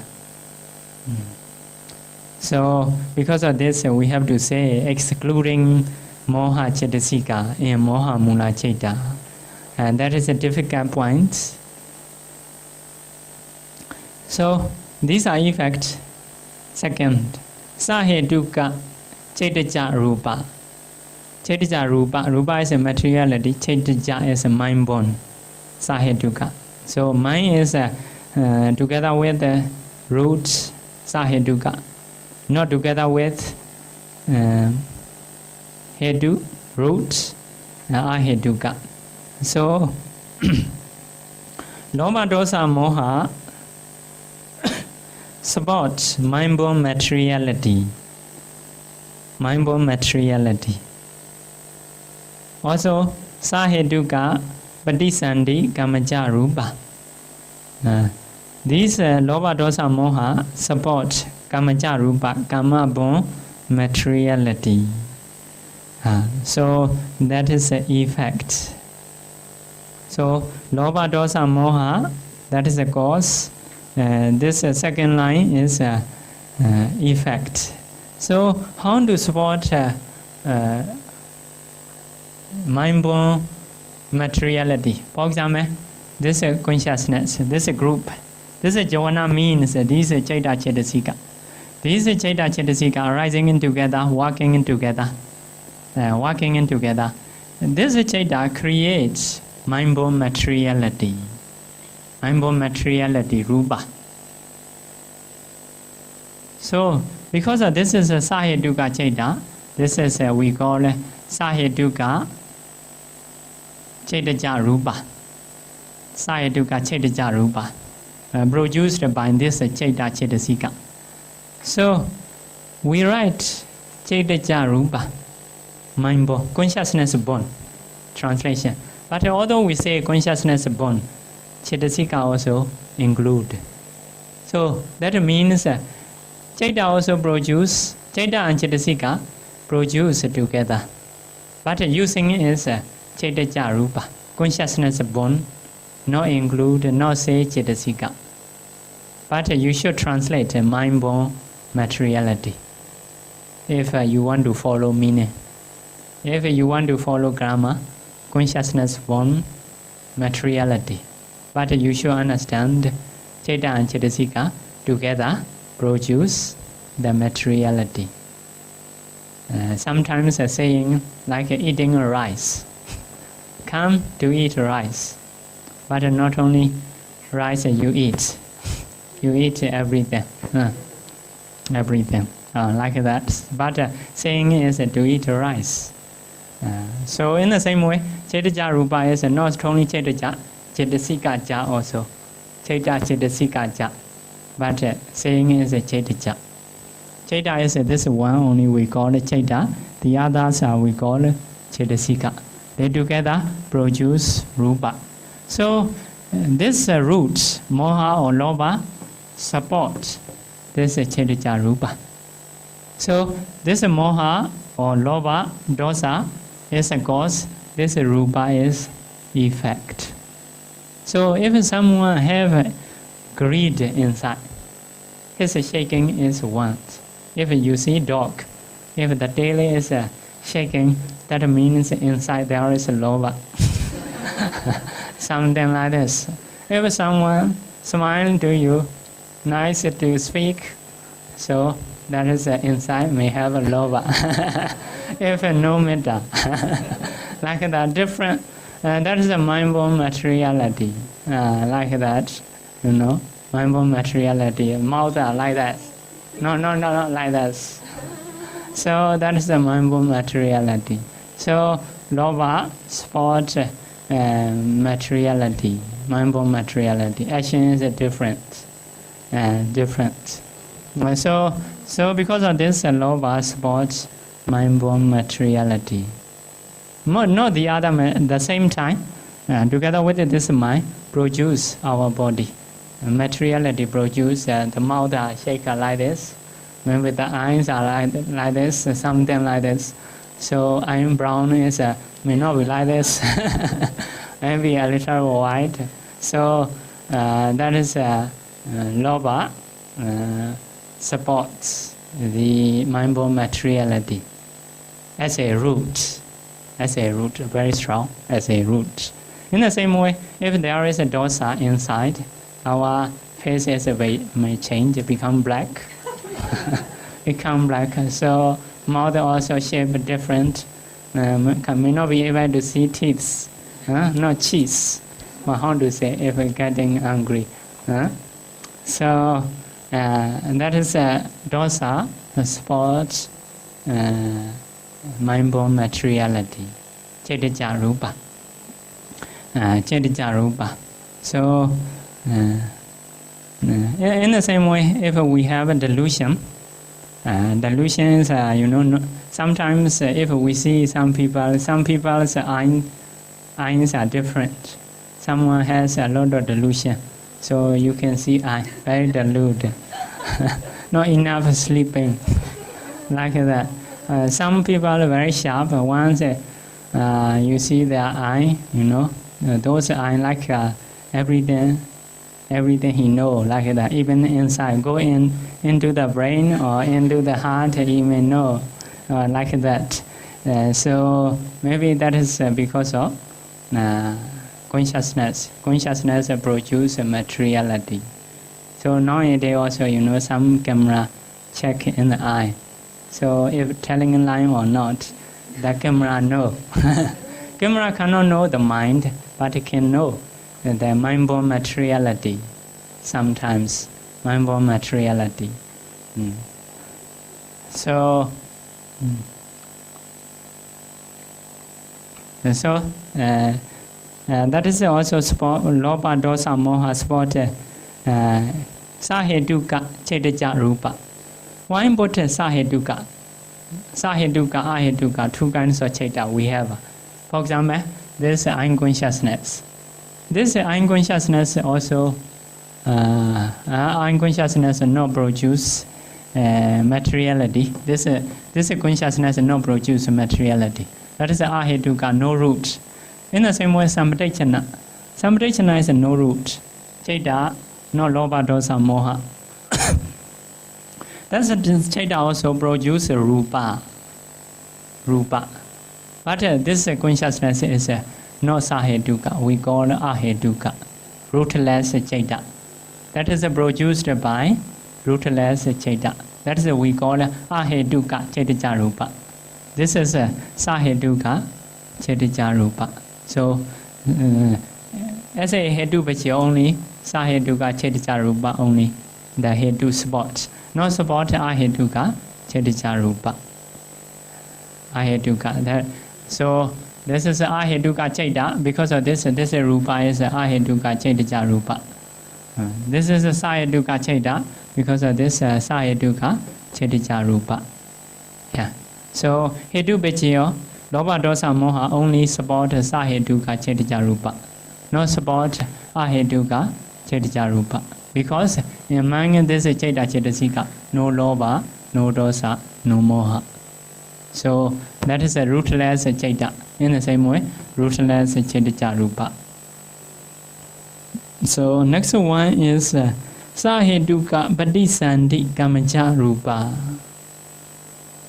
So because of this, we have to say excluding moha cetasika in moha mula chaita. And that is a difficult point. So these are effects. Second, sahetuka chaitaja rupa. Chaitaja rupa. Rupa is a materiality. Chaitaja is a mind born. Sahetuka. So mind is together with the roots, sahetuka. Not together with hetu, roots, ahetuka. So loba dosa moha support mind-born materiality. Mind-born materiality. Also, sahetuka patisandi kamaja rupa. These loba dosa moha support kamaja rupa, kama-born materiality. So that is the effect. So loba dosa moha, that is the cause. This second line is effect. So how to support mind-born materiality? For example, this consciousness, this group, this jhana means these chaita cetasika. These chaita cetasika are rising in together, working in together, working in together. This chaita creates mind-born materiality. Mind-born materiality, rupa. So, because of this is a sahetuka chaita, this is we call sahetuka chaitaja rupa. Sahetuka chaitaja rupa, produced by this chaita cetasika. So, we write chaitaja rupa, mind-born, consciousness born, translation. But although we say consciousness born, cetasika also include. So that means chaita also produce, chaita and cetasika produce together. But using is chaitaja rupa, consciousness born, not include, not say cetasika. But you should translate mind-born materiality if you want to follow meaning. If you want to follow grammar, consciousness form materiality. But you should understand Chaita and Chaitasika together produce the materiality. Sometimes a saying like eating a rice. Come to eat rice. But not only rice you eat everything. Everything. Like that. But saying is to eat rice. So in the same way, Chaitaja Rupa is not only Chaitaja, Chaitasika Ja also. Chaita Chaitasika Ja. But saying is a Chaitaja. Chaita is this one only we call it Chaita. The others we call it Chaitasika. They together produce Rupa. So this root, Moha or Loba, support this Chaitaja Rupa. So this Moha or Loba, Dosa is a cause, this Rupa is effect. So if someone have greed inside, his shaking is want. If you see dog, if the tail is shaking, that means inside there is a Loba. Something like this. If someone smile to you, nice to speak, so that is inside may have a Loba. If no metta, like that different, that is a mind-born materiality. Like that, mind-born materiality. Mouth like that. No, like that. So that is the mind-born materiality. So Loba sport materiality, mind-born materiality. Action is different. So because of this, Loba sports mind-born materiality. Not the other, the same time, together with this mind, produce our body. Materiality produce the mouth shake like this, maybe the eyes are like this, something like this. So iron brown is may not be like this, maybe a little white. So that is Loba supports the mind-born materiality as a root, very strong as a root. In the same way, if there is a dosa inside, our faces may change, become black. So mouth also shape different. May not be able to see teeth, not cheese. But how to say if we're getting angry? So that is dosa, sports, mind-born materiality, Chaitaja Rupa. Chaitaja Rupa. So in the same way, if we have a delusion, delusions, sometimes if we see some people's eyes are different. Someone has a lot of delusion, so you can see very deluded, not enough sleeping, like that. Some people are very sharp. Once you see their eye, those eyes like everything he know, like that. Even inside, go into the brain or into the heart, he may know, like that. So maybe that is because of consciousness. Consciousness produces materiality. So nowadays also, some camera check in the eye. So if telling a lie or not, the camera know. Camera cannot know the mind, but it can know the mind-born materiality. Sometimes mind-born materiality. So that is also sport. Loba, dosa, moha sport. Sahetuka, Chaitaja Rupa. Why important Sahetuka? Sahetuka, Ahetuka, two kinds of Chaita we have. For example, this I'm consciousness. This I'm consciousness also, I'm consciousness not produce materiality. This consciousness not produce materiality. That is Ahetuka, no root. In the same way, Sampradechana. Sampradechana is no root. Chaita, no Loba, dosa, moha. That's Chaita also produce Rupa. But this consciousness is not Sahetuka. We call Ahetuka, rootless Chaita. That is produced by rootless Chaita. That is we call Ahetuka Chaitajarupa. This is Sahetuka Chaitajarupa. So as a Hetu Bachi only, Sahetuka Chaitajarupa only, the Hetu spot. No support Ahetuka Chaitajarupa. Ahetuka. That, so this is Ahetuka Chaita. Because of this Rupa is Ahetuka Chaitajarupa. This is a Sahetuka Chaita. Because of this Sahetuka Chaitajarupa. Yeah. So Hetu Bachiyo, Loba Dosa Moha only support Sahetuka Chaitajarupa. No support Ahetuka Chaitajarupa. Because among this Chaita Chaitasika, no Loba, no Dosa, no Moha. So that is a rootless Chaita. In the same way, rootless Chaitajarupa. So next one is Sahetuka Patisandhi Kamaja Rupa.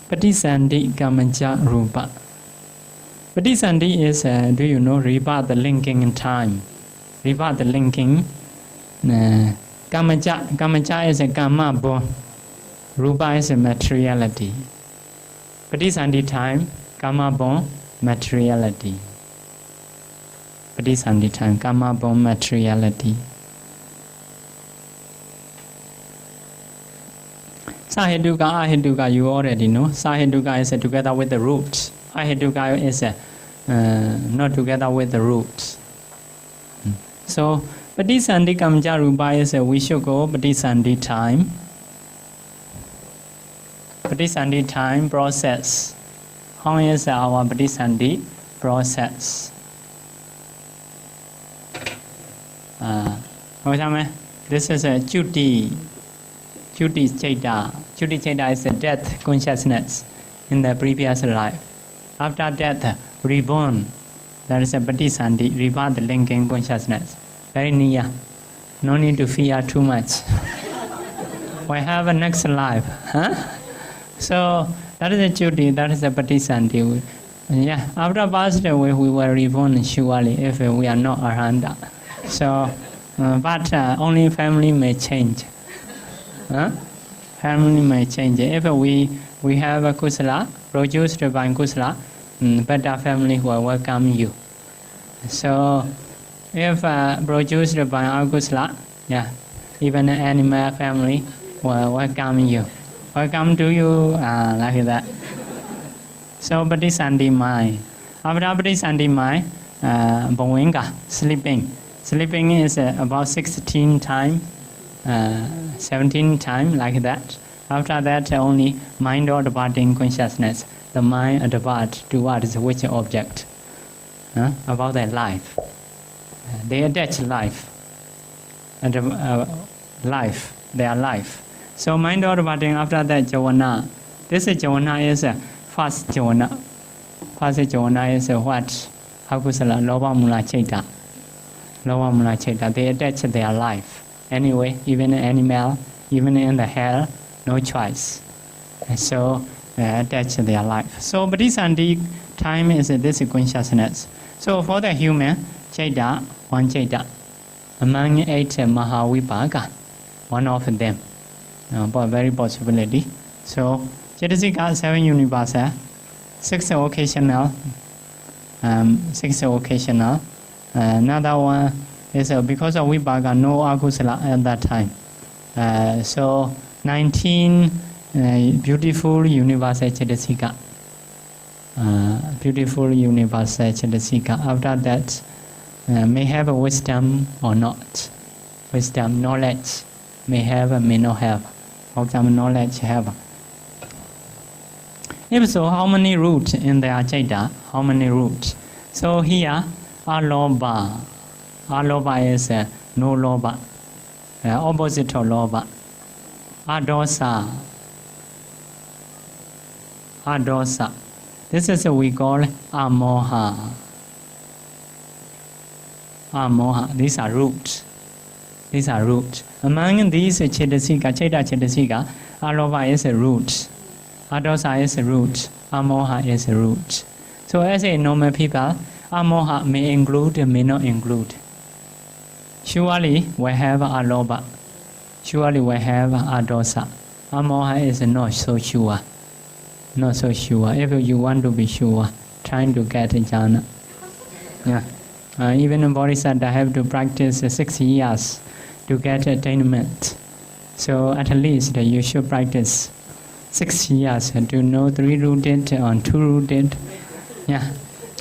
Patisandhi Kamaja Rupa. Patisandhi is, do you know, rebirth, the linking in time. Rebirth, the linking. Kamaja is a Kama born. Rupa is a materiality. Patisandhi time, Kama born, materiality. Patisandhi time, Kama born, materiality. Sahetuka, Ahetuka, you already know. Sahetuka is together with the roots. Ahetuka is not together with the roots. So, Patisandhi Kamaja Rupa is we should go Patisandhi time. Patisandhi time process. How is our Patisandhi process? This is a Chuti. Chuti Chaita. Chuti Chaita is a death consciousness in the previous life. After death, reborn. That is a Patisandhi, rebirth linking consciousness. Very near. No need to fear too much. We have a next life. Huh? So that is a Chuti, that is a Patisandhi. Yeah, after past we were reborn surely if we are not Arhanta. So, but only family may change. Huh? Family may change. If we have a kusala produced by kusala, better family will welcome you. So, if produced by akusala, yeah, even an animal family will welcome you. Welcome to you, like that. So, Patisandhi mind. After Patisandhi mind, Bhavinga, sleeping. Sleeping is about 16 times. 17 times like that. After that, only mind or departing consciousness. The mind depart towards which object? About their life. They attach life. And life, their life. So mind or departing after that Javana. This Javana is first Javana. First Javana is what? Akusala, Loba Mula Chaita. Loba Mula Chaita. They attach their life. Anyway, even an animal, even in the hell, no choice. So attach their life. So Patisandhi time is this consciousness. So for the human, Chaita, one Chaita. Among 8 Mahavibhaga, one of them. Very possibility. So Chaitasika 7 universal, 6 occasional, 6 occasional. Another one is because of Vibhaga, no akusala at that time. So 19 beautiful universal Chaitasika. Beautiful universal Chaitasika. After that, may have a wisdom or not. Wisdom, knowledge, may have, may not have. For example, knowledge have. If so, how many roots in the Chaita? How many roots? So here, Aloba. Aloba is no loba. Opposite of loba. Adosa. Adosa. This is what we call amoha. Amoha. These are roots. These are roots. Among these Chaitasika, Chaita Chaitasika, Aloba is a root. Adosa is a root. Amoha is a root. So as a normal people, amoha may include, may not include. Surely we have aloba. Surely we have adosa. Amoha is not so sure. Not so sure. If you want to be sure, trying to get jhana. Yeah. Even a bodhisattva have to practice 6 years to get attainment. So at least you should practice 6 years to know 3-rooted or 2-rooted. Yeah,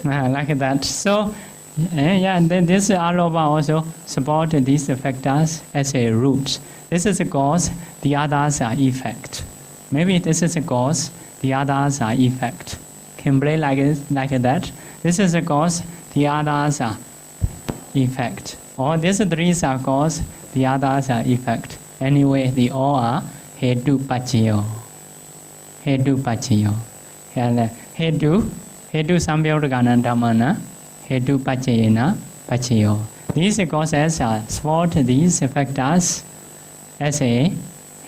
like that. So, this aloba also support these factors as a root. This is a cause, the others are effect. Maybe this is a cause, the others are effect. Can play like that. This is a cause, the others are effect. Or these 3 are cause, the others are effect. Anyway, they all are hetu pachayo. Hetu pachayo. Hetu sambyodagana dhammana. Hetu pachayena pachayo. These causes are support these factors as a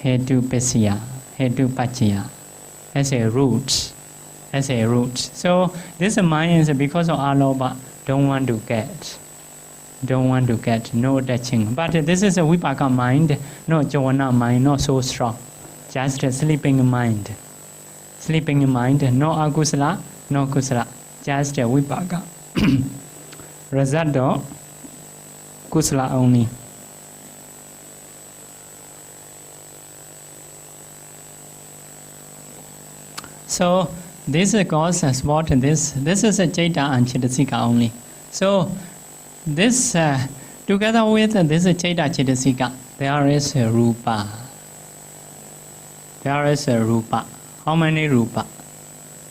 hetu pasya, hetu pachaya, as a root. As a root. So this mind is because of aloba, don't want to get, no touching. But this is a vipaka mind, no jhana mind, not so strong. Just a sleeping mind. Sleeping mind, no akusala, no kusala. Just a vipaka. Result though, kusala only. So this cause support this. This is a Chaita and Chaitasika only. So this together with this Chaita Chaitasika, there is a rupa. There is a rupa. How many rupa?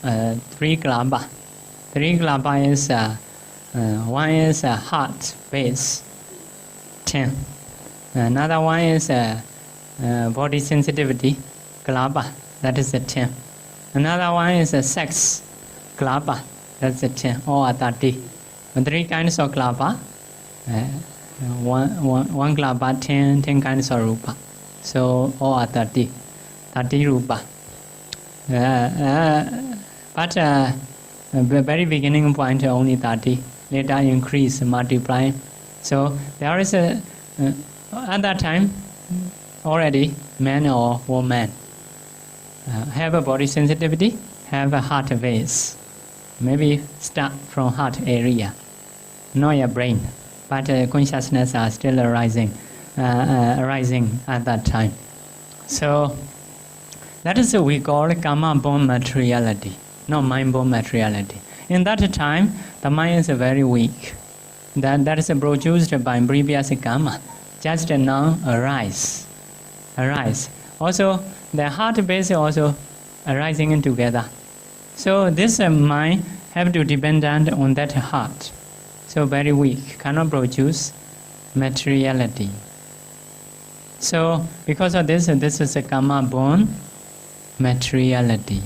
3 klapa. 3 klapa is one is heart base, 10. Another one is body sensitivity, klapa, that is a 10. Another one is sex, klapa, that's a 10. All are 30. 3 kinds of klapa. One klapa, 10 kinds of rupa. So all are 30 rupa. But the very beginning point only 30. Later increase, multiply. So there is a at that time already man or woman have a body sensitivity, have a heart base. Maybe start from heart area, not your brain, but consciousness are still arising at that time. So that is what we call karma-born materiality, not mind-born materiality. In that time, the mind is very weak. That is produced by previous karma, just now arise. Also, the heart base also arising together. So this mind have to dependent on that heart. So very weak, cannot produce materiality. So because of this is a karma-born materiality.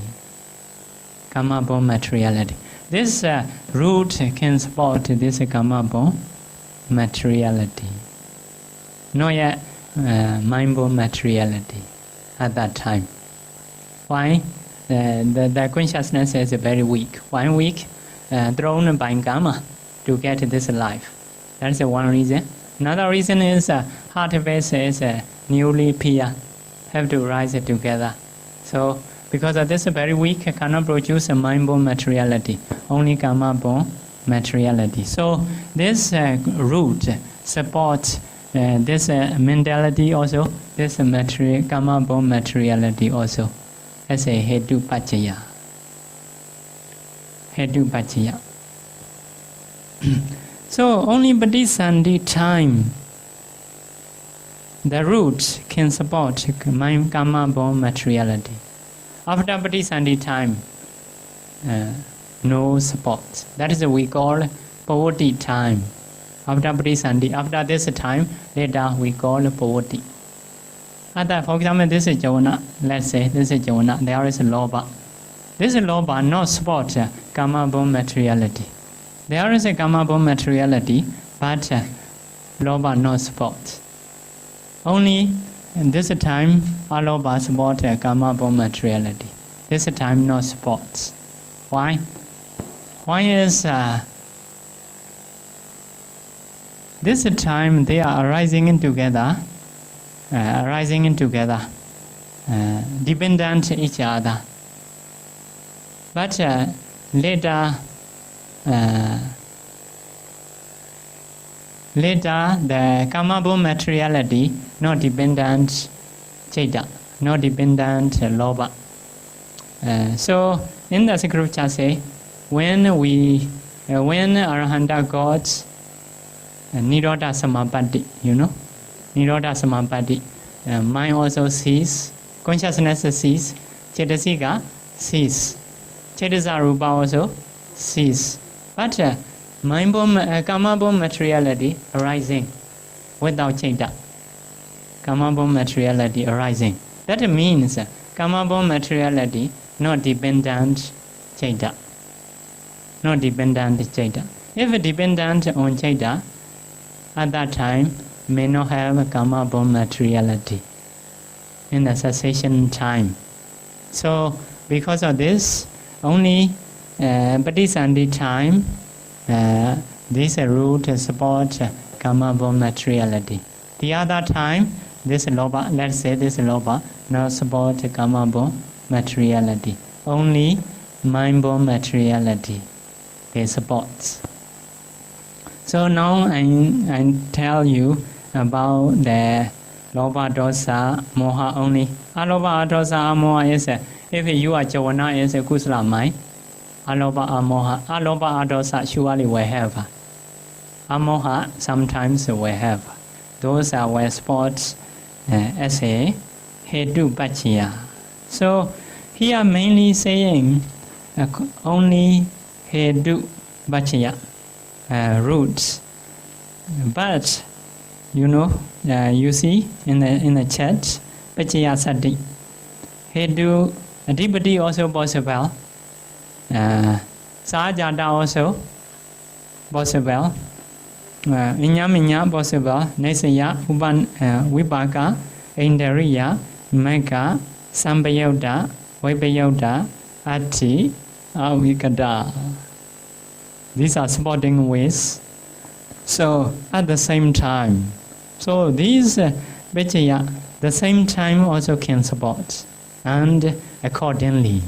Karma-born materiality. This root can support this karma-born materiality. Not yet mind-born materiality at that time. Why? The consciousness is very weak. 1 week thrown by karma to get this life. That's one reason. Another reason is heart base is newly pure, have to rise together. So because of this very weak, cannot produce a mind-born materiality, only karma-born materiality. So this root supports this mentality also, this karma-born materiality also, as a hetu pachaya. Hetu pachaya. So only Bodhisattva time, the roots can support karma-born materiality. After Bodhisattva time, no support. That is what we call Pavoti time. After Bodhisattva, after this time, later we call Pavoti. For example, this is Jhana. Let's say this is Jhana. There is a Lobha. This Lobha not support karma-born materiality. There is a karma-born materiality, but Lobha no support. Only in this time, Alobha support karma-born materiality. This time no supports. Why? One is this time they are arising together, dependent each other. But later the karma-born materiality not dependent Chaita, not dependent Lobha. So in the scripture say, when Arahanta gods Nirodha Samapatti, Nirodha Samapatti, mind also cease, consciousness cease, Cetasika cease, Cetasa Rupa also cease. But karma-born materiality arising without Chaita. Karma-born materiality arising. That means karma-born materiality not dependent Chaita. Not dependent Chaita. If dependent on Chaita, at that time may not have karma-born materiality in the cessation time. So because of this, only Patisandhi time, this root support karma-born materiality. The other time, this Lobha, let's say this Lobha, not support karma-born materiality. Only mind-born materiality they support. So now I tell you about the Lobha, Dosa, Moha only. Alobha, Dosa, Moha is if you are Jawana is a Kusala mind. Alobha, Amoha, Alobha, Dosa surely will have. Amoha sometimes will have. Those are where sports as a Hedu Bachya. So here mainly saying only Hedu Bachya roots. But you see in the chat Bachya Sati. Hedu Adipati also possible. Sajada also possible. Inyaminya possible. Nesaya Uban Vipaka Indariya Meka Sambayauda Vipayauda Ati Avikada. These are supporting ways. So at the same time, so these Vijaya the same time also can support, and accordingly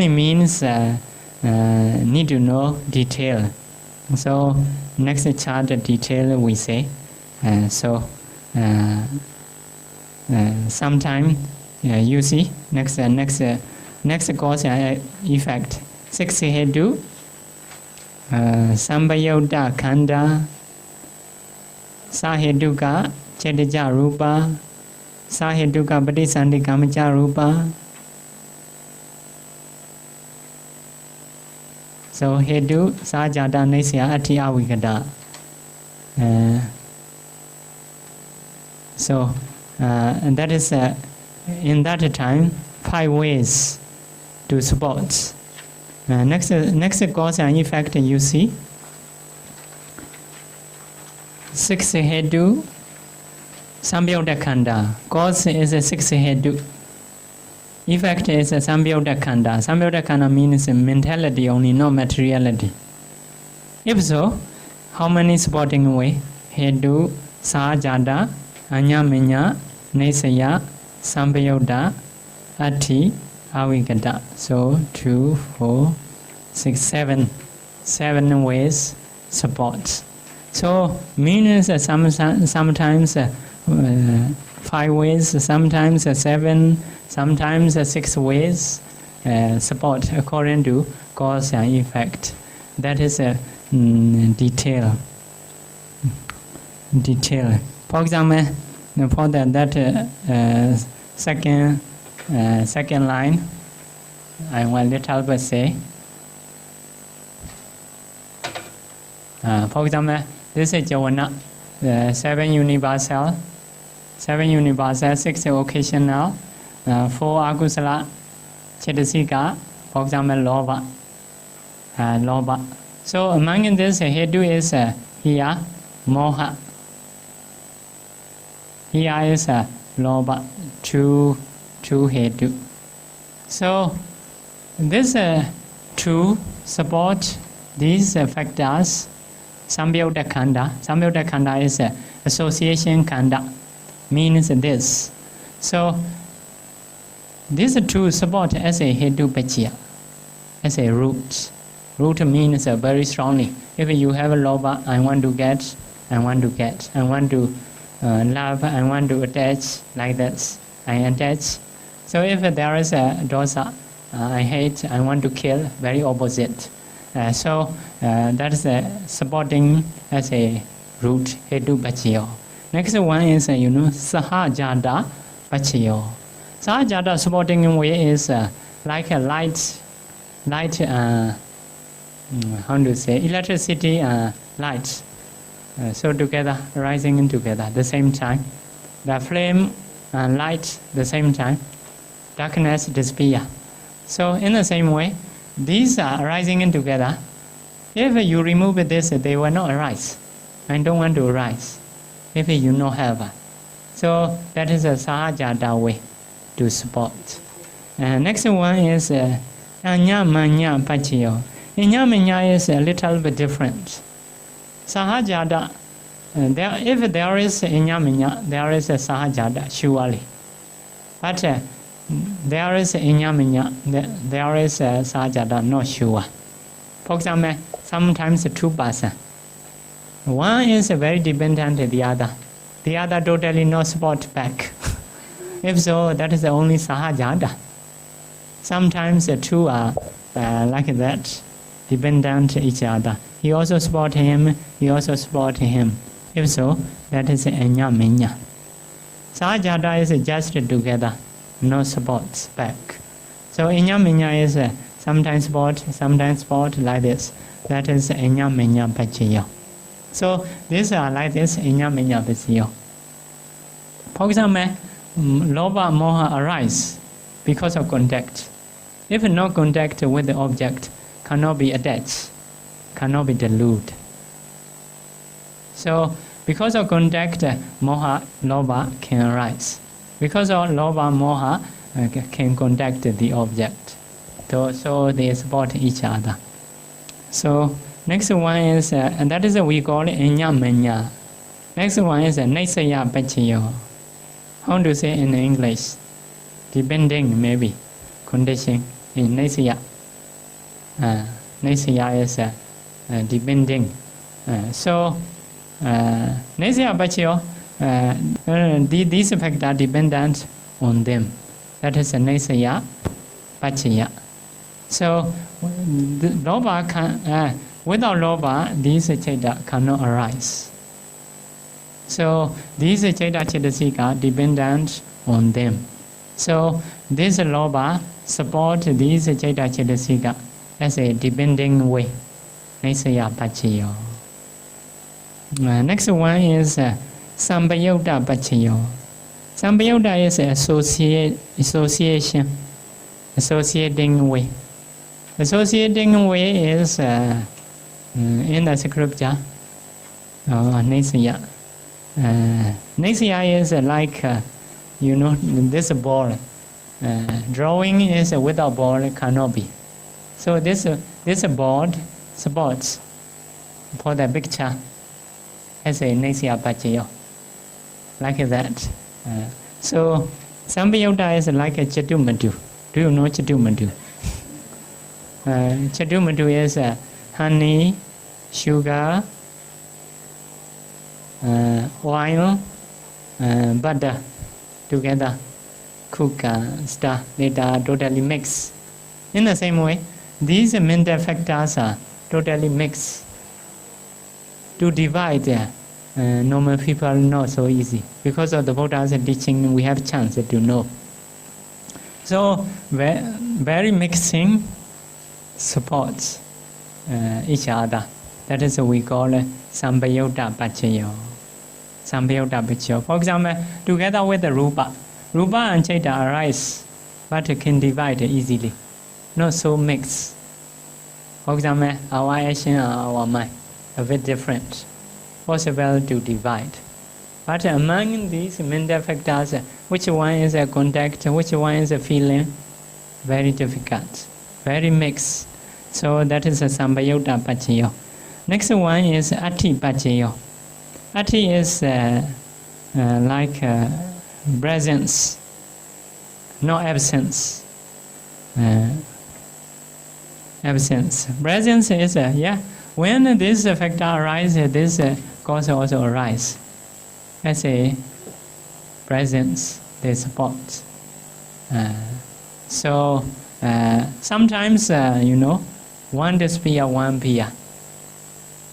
means need to know detail. So next chart detail we say. Sometime you see next cause effect 6 hedu Sambayauda Khanda Saheduka Chetija Rupa Saheduka Patisandhi Kamaja Rupa. So Hedu Sajada Nesya Ati Avigada. And that is in that time 5 ways to support. Next cause and effect you see 6 hedu Sambyauda Khanda. Cause is a 6 hedu. Effect is a Sambyauda Khanda. Sambyauda Khanda means mentality only, not materiality. If so, how many supporting way? Hedu, Sajada, Anyaminya, Nesaya, Sambyauda, Ati, Avigada. So 2, 4, 6, 7. 7 ways support. So means sometimes 5 ways, sometimes 7, sometimes 6 ways support according to cause and effect. That is a detail. For example, for that second line, I will little bit say. For example, this is Jawana, 7 universal, 6 occasional, 4 akusala, Chetasika, for example, Lobha. So among this, Hedu is here, Moha. Here is Lobha, 2 Hedu. So this 2 support these factors, Sambhyota Khanda. Sambhyota Khanda is association Khanda, means this. So, these two support as a Hetu Pachya, as a root. Root means very strongly. If you have a loba, I want to get, I want to get, I want to love, I want to attach, like that, I attach. So if there is a dosa, I hate, I want to kill, very opposite. So that is supporting as a root, Hetu Pachayo. Next one is, Sahajada Pachayo. Sahajada supporting way is like a light, how to say, electricity light. So together, rising in together, the same time. The flame and light, the same time. Darkness disappear. So in the same way, these are rising in together. If you remove this, they will not arise. I don't want to arise. If you not have. So that is a Sahajada way to support. Next one is Anya Manya Pachayo. Anya Manya is a little bit different. Sahajada, if there is Anya Manya, there is a Sahajada, surely. But there is Anya Manya, there is a Sahajada, not sure. For example, sometimes two persons. One is very dependent on the other. The other totally no support back. If so, that is only Sahajada. Sometimes the two are like that, dependent on each other. He also support him, he also support him. If so, that is Anya Manya. Sahajada is just together, no supports back. So Anya Manya is sometimes support like this. That is Anya Manya Pachayo. So these are like this, Anya Manya Pachayo. For example, Loba Moha arise because of contact. If no contact with the object, cannot be attached, cannot be deluded. So because of contact, Moha, Loba can arise. Because of Loba, Moha can contact the object. So they support each other. So next one is, and that is we call it Anya Manya. Next one is Naisaya Pachayo. How to say in English? Depending, maybe. Condition in Naisaya. Naisaya is depending. So Naisaya Pachayo, these factors are dependent on them. That is Naisaya Pachaya. So Loba can, without Loba, these Cheta cannot arise. So these Cheta Chetasika dependent on them. So this Loba support these Cheta Chetasika as a depending way. Naisaya Pachayo. Next one is Sambhyota Pachayo. Sambhyota is association, associating way. Associating way is in the scripture, Naisaya. Naisaya is like, this ball. Drawing is without ball, cannot be. So this board supports for the picture as a Naisaya Pachayo, like that. So Sambhyota is like a Chatumadu. Do you know Chatumadu? Chatumadu is honey, sugar, oil, butter together, cook stuff. They are totally mixed. In the same way, these mental factors are totally mixed. To divide, normal people not so easy. Because of the Buddha's teaching, we have chance to know. So very mixing supports each other. That is what we call Sambhyota Pachayo. Sambhyota Pachayo. For example, together with the Rupa. Rupa and Cheta arise, but can divide easily. Not so mixed. For example, our action and our mind a bit different. Possible to divide. But among these mental factors, which one is a contact, which one is a feeling? Very difficult. Very mixed. So that is a Sambayutta Pachayo. Next one is Ati Pachayo. Ati is like presence, no absence. Absence. Presence is when this factor arises, this cause also arises. As a presence, they support. So sometimes one disappear, one appear.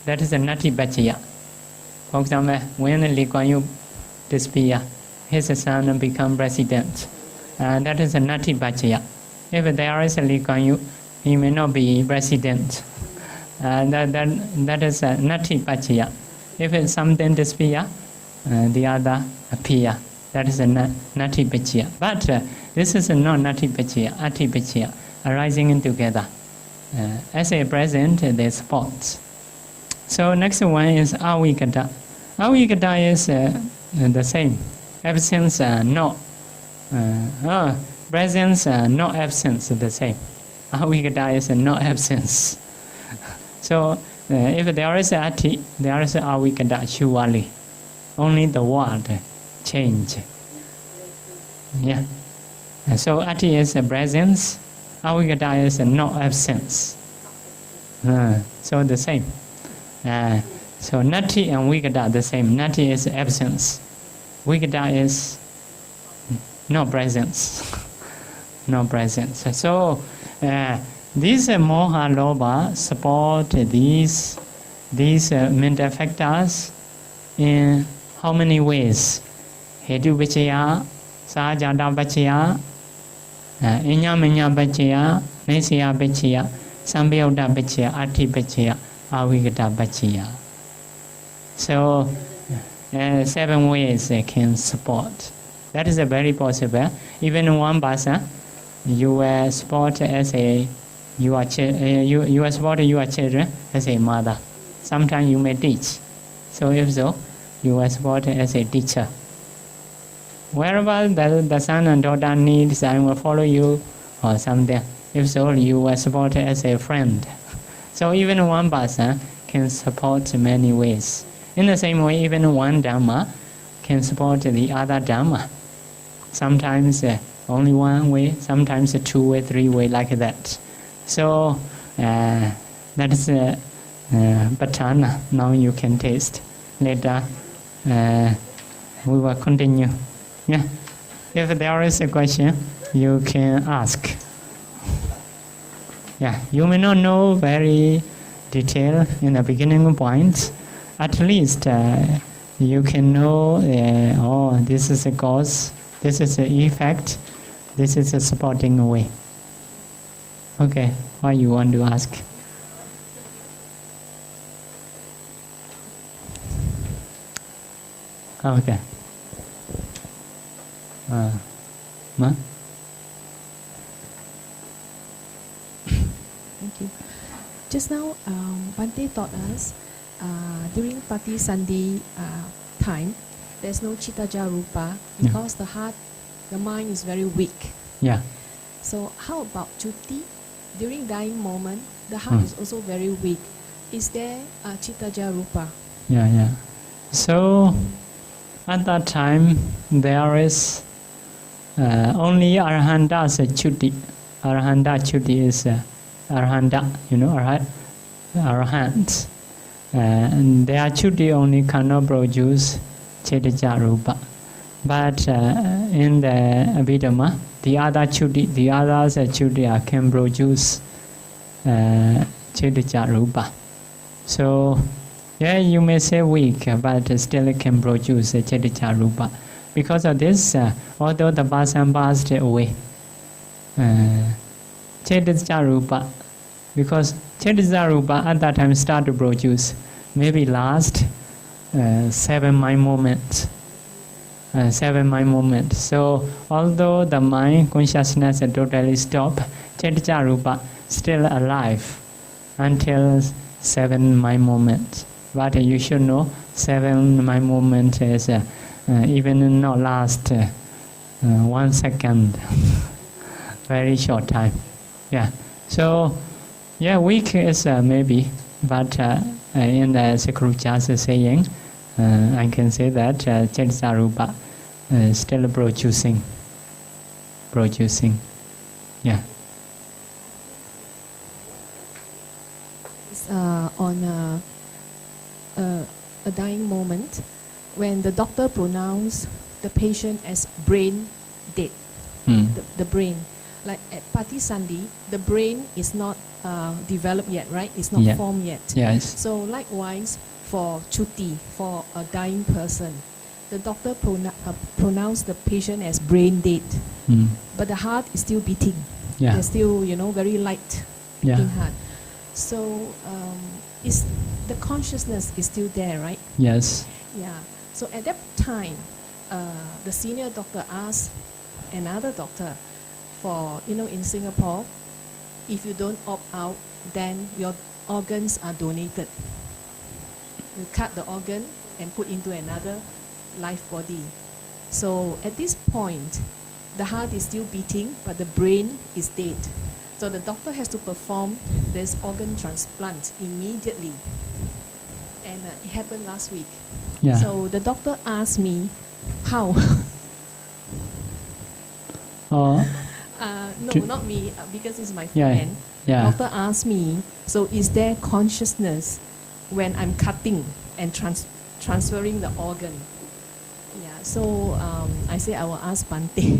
That is a Nati Bachaya. For example, when Lee Kuan Yew disappear, his son become president. That is a Nati Bachaya. If there is a Lee Kuan Yew, he may not be president. That is a Nati Bachaya. If something disappear, the other appear. That is a Nati Bachaya. But this is not Nati Bachaya, Ati Bachaya, arising together. As a present, they support. So next one is Avigata. Avigata is the same. Absence, no. Presence, no absence, the same. Avigata is no absence. So if there is Ati, there is Avigata surely. Only the word change. Yeah. So Ati is a presence, Avigata is a no absence. So the same. So Nati and Vigata the same. Nati is absence. Vigata is no presence. No presence. So these Moha Loba support these mental factors in how many ways? Hetu Bachaya, Sahajata Bachaya, Inyamanya Bachaya, Nesya Bachaya, Sambayutta Bachaya, Ati Bachaya, Avigata Bachaya. So 7 ways they can support. That is a very possible. Even one person, you will support as you will support your children as a mother. Sometimes you may teach. So if so, you will support as a teacher. Wherever the son and daughter needs, I will follow you or something. If so, you will support as a friend. So even one person can support many ways. In the same way, even one Dhamma can support the other Dhamma. Sometimes only one way, sometimes 2 way, 3 way, like that. So that is Patana. Now you can taste. Later we will continue. Yeah. If there is a question, you can ask. Yeah, you may not know very detail in the beginning points. At least you can know, this is a cause, this is the effect, this is a supporting way. Okay, what you want to ask? Okay. Ma? Thank you. Just now, Bhante taught us during Pati Sandhi time, there's no Chittaja Rupa because the heart, the mind is very weak. Yeah. So how about Chutti? During dying moment, the heart is also very weak. Is there a Chittaja Rupa? Yeah. So at that time, there is only Arahanta as a Chutti. Arahanta Chutti is Arahanta, Arahant. And their Chutti only cannot produce Chittaja Rupa. But in the Abhidhamma, the other Chutti, the others Chutti can produce Chittaja Rupa. So, yeah, you may say weak, but still can produce Chittaja Rupa. Because of this, although the person passed away, Chittaja Rupa, because Chittaja Rupa at that time start to produce, maybe last 7 mind moments. 7 mind moments. So although the mind consciousness totally stop, Chittaja Rupa still alive until 7 mind moments. But you should know 7 mind moments is even not last 1 second. Very short time. Yeah. So Yeah, weak is maybe, but in the Sakruja's saying, I can say that Chetsarupa still producing. Yeah. It's, on a dying moment, when the doctor pronounced the patient as brain dead, Mm. the brain. Like at Patisandi, the brain is not developed yet, right? It's not Yeah. formed yet. Yes. So likewise, for Chuti, for a dying person, the doctor pronounced the patient as brain dead, Mm. but the heart is still beating. Yeah. There's still, very light Yeah. beating heart. So is the consciousness is still there, right? Yes. Yeah. So at that time, the senior doctor asked another doctor for, in Singapore, if you don't opt out, then your organs are donated. You cut the organ and put into another life body. So at this point, the heart is still beating, but the brain is dead. So the doctor has to perform this organ transplant immediately. And it happened last week. Yeah. So the doctor asked me, how? Oh. No, To- not me, because it's my Yeah, friend. yeah. Doctor asked me, so is there consciousness when I'm cutting and transferring the organ? Yeah, so I say I will ask Bante.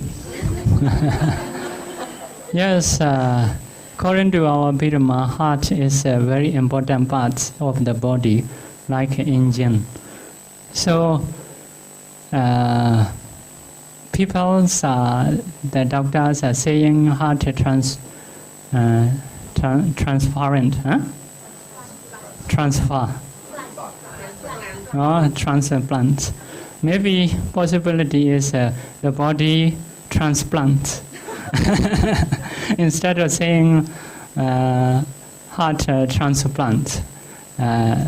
Yes, according to our Abhidhamma, heart is a very important part of the body, like an engine. So, the doctors are saying heart transparent, huh? Transfer. Or transplant. Maybe possibility is the body transplant. Instead of saying heart transplant.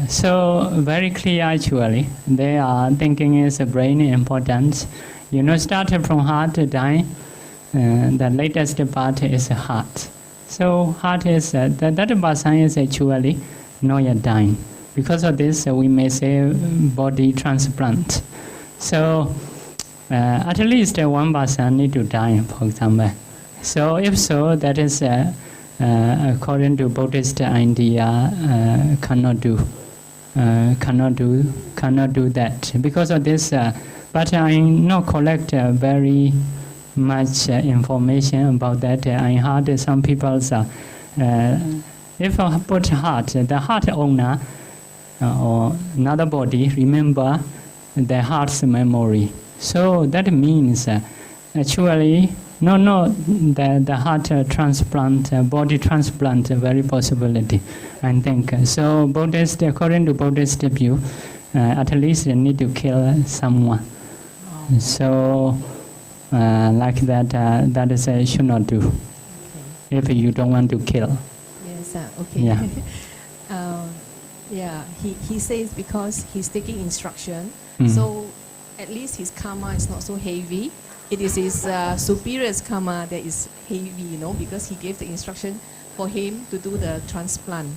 So very clear actually. They are thinking is the brain important. Started from heart to die. The latest part is heart. So heart is that person is actually not yet dying. Because of this, we may say body transplant. So at least one person need to die, for example. So if so, that is according to Buddhist idea, cannot do that. Because of this, but I not collect very much information about that. I heard some people if I put heart, the heart owner or another body remember the heart's memory. So that means actually the heart transplant, body transplant, very possibility, I think. So Buddhist, according to Buddhist view, at least you need to kill someone. So like that, that is should not do. Okay. If you don't want to kill. Yes, okay. Yeah. Yeah, he says because he's taking instruction, Mm. so at least his karma is not so heavy. It is his superior's karma that is heavy, because he gave the instruction for him to do the transplant.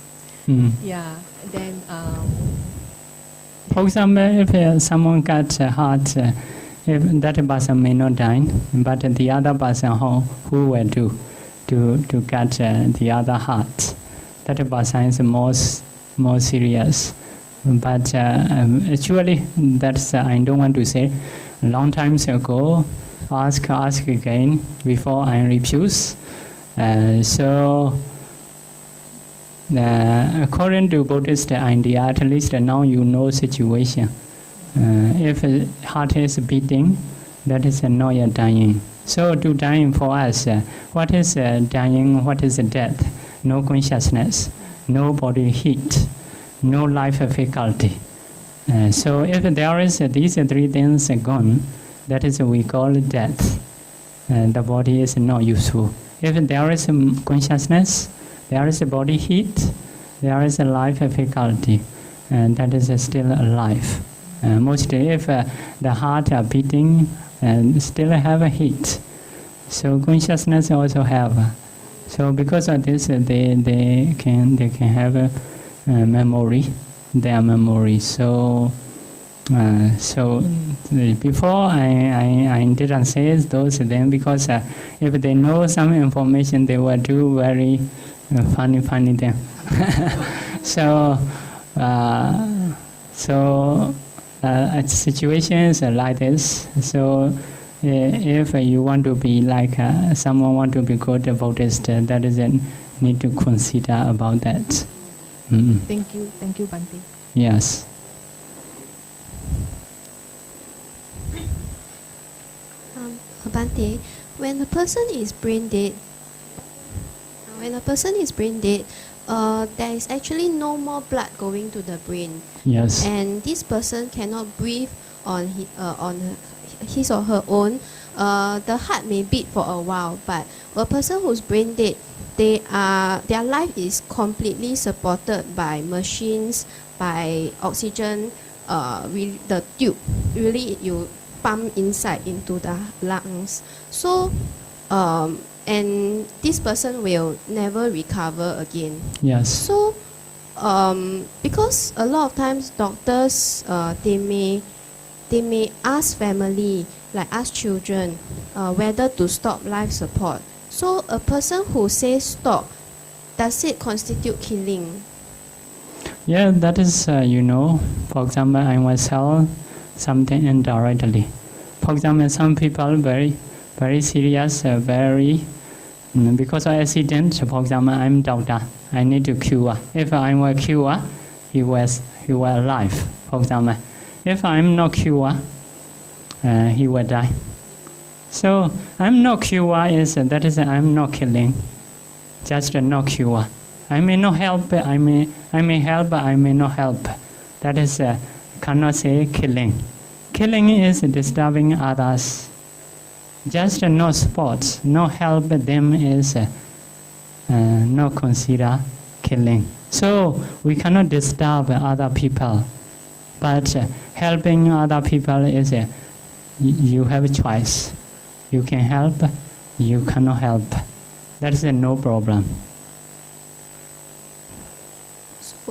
Mm. Yeah, then For example, if someone got a heart, if that person may not die, but the other person who will do to get the other heart, that person is more serious. But actually, that's I don't want to say. Long time ago, ask again before I refuse. So. According to Buddhist idea, at least now you know situation. If heart is beating, that is not yet dying. So to dying for us, what is dying? What is death? No consciousness, no body heat, no life faculty. So if there is these three things gone, that is we call death. The body is not useful. If there is consciousness, there is a body heat, there is a life faculty, and that is still alive. Mostly if the heart are beating and still have a heat, so consciousness also have. So because of this, they can have a memory, their memory. So before I didn't say those then because if they know some information, they will do very funny thing. So situations like this. So if you want to be like someone want to be good Buddhist, that is need to consider about that. Thank you, Bhante. Yes. Bhante, when a person is brain dead, there is actually no more blood going to the brain. Yes. And this person cannot breathe on his or her own. The heart may beat for a while, but a person who's brain dead, their life is completely supported by machines, by oxygen, the tube. Really, you pump inside into the lungs. So, and this person will never recover again. Yes. So, because a lot of times doctors, they may ask family, like ask children, whether to stop life support. So a person who says stop, does it constitute killing? Yeah, that is, for example, I myself, something indirectly. For example, some people very serious, because of accident. For example, I'm doctor, I need to cure. If I were cure, he was alive. For example, if I'm not cure, he will die. So I'm not cure that is I'm not killing, just not cure. I may not help. I may help. I may not help. That is cannot say killing. Killing is disturbing others. Just no support, no help them is no consider killing. So we cannot disturb other people. But helping other people is you have a choice. You can help, you cannot help. That is no problem.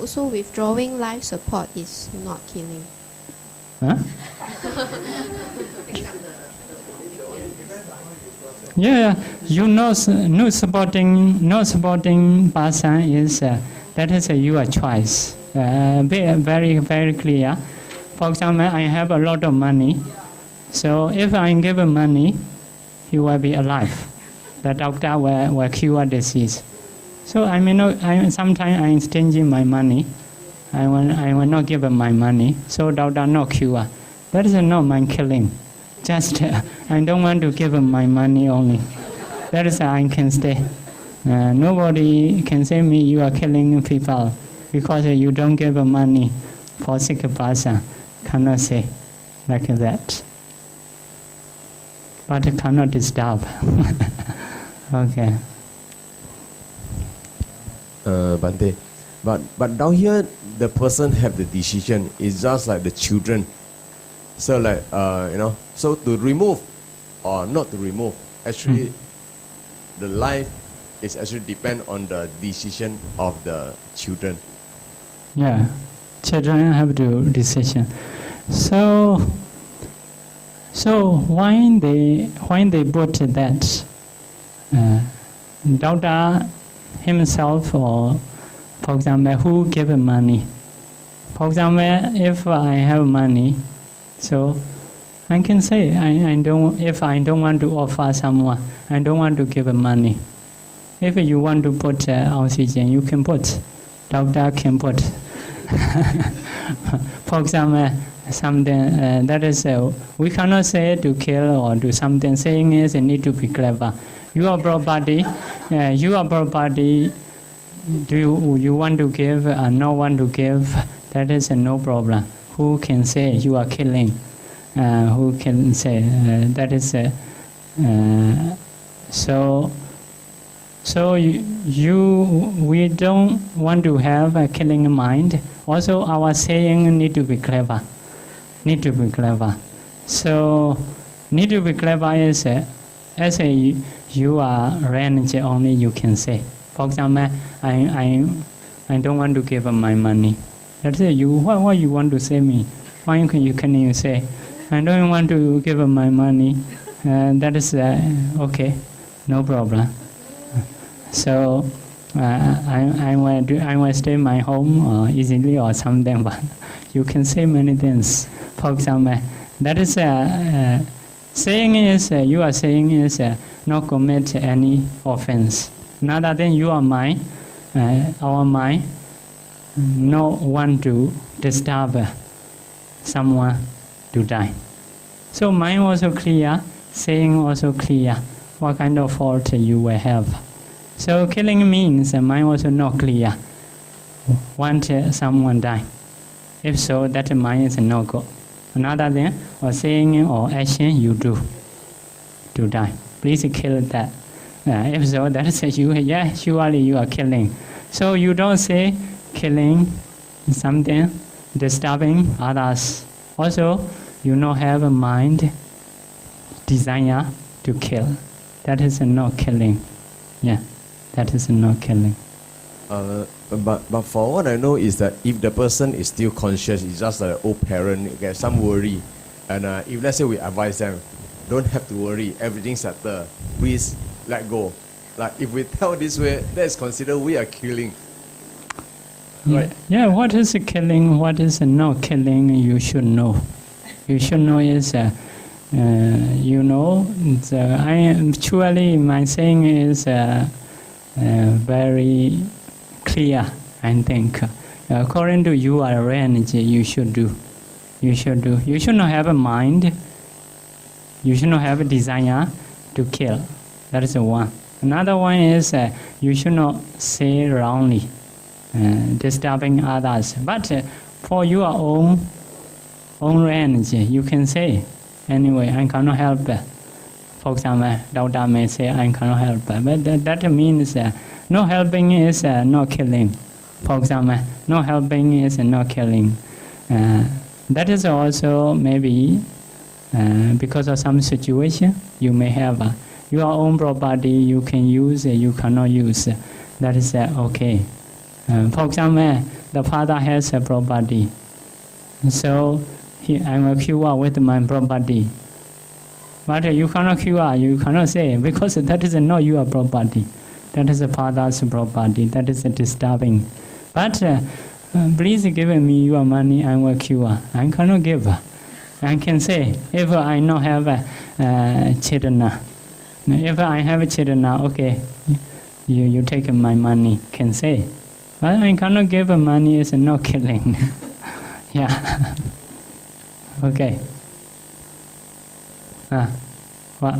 So withdrawing life support is not killing. Huh? Yeah, no supporting person is that is your choice. Very clear. For example, I have a lot of money, so if I give him money, he will be alive. The doctor will cure disease. So I may not. Sometimes I stingy my money. I will not give him my money. So doctor no cure. That is not my killing. Just I don't want to give him my money only. That is I can stay. Nobody can say me you are killing people because you don't give him money for sick person. Cannot say like that. But cannot disturb. Okay. Bhante, but down here the person have the decision. It's just like the children. So like so to remove or not to remove, actually the life is actually depend on the decision of the children. Yeah, children have to decision. So when they put that doctor himself or for example who give money. For example, if I have money, so I can say if I don't want to offer someone, I don't want to give money. If you want to put oxygen, you can put. Doctor can put. For example, something that is we cannot say to kill or do something. Saying is you need to be clever. Your property. Do you want to give or no want to give? That is no problem. Who can say you are killing? Who can say that is so we don't want to have a killing mind. Also, our saying need to be clever. Need to be clever. So, need to be clever is you are energy only, you can say. For example, I don't want to give up my money. That's it. What you want to say me? Why you can say, I don't want to give up my money. That is okay, no problem. So I will stay my home easily or something, but you can say many things. For example, that is saying is you are saying is not commit any offense. Another thing, you are mind, our mind, no want to disturb someone to die. So mind also clear, saying also clear. What kind of fault you will have? So killing means mind also not clear. Want someone die. If so, that mind is no good. Another thing, or saying or action you do to die. Please kill that. If so, that is you. Yeah, surely you are killing. So you don't say killing something, disturbing others. Also, you don't have a mind desire to kill. That is not killing. Yeah, that is not killing. But for what I know is that if the person is still conscious, it's just like an old parent, get some worry. And if let's say we advise them, don't have to worry, everything's settled. Please let go. Like if we tell this way, that's considered we are killing. Right? Yeah, what is killing, what is not killing, you should know. You should know is, you know, surely my saying is very clear, I think. According to your energy, you should do. You should do. You should not have a mind. You should not have a desire to kill. That is one. Another one is you should not say wrongly, disturbing others. But for your own energy, you can say, anyway, I cannot help it. For example, doctor may say, I cannot help it. But that means no helping is not killing. For example, no helping is not killing. That is also maybe because of some situation you may have. Your own property you can use, you cannot use. That is okay. For example, the father has a property. So I will cure with my property. But you cannot cure, you cannot say, because that is not your property. That is the father's property. That is disturbing. But please give me your money, I will cure. I cannot give. I can say, if I not have children, if I have children, okay, you take my money, can say. But I cannot give money, is not killing. Yeah. Okay. What?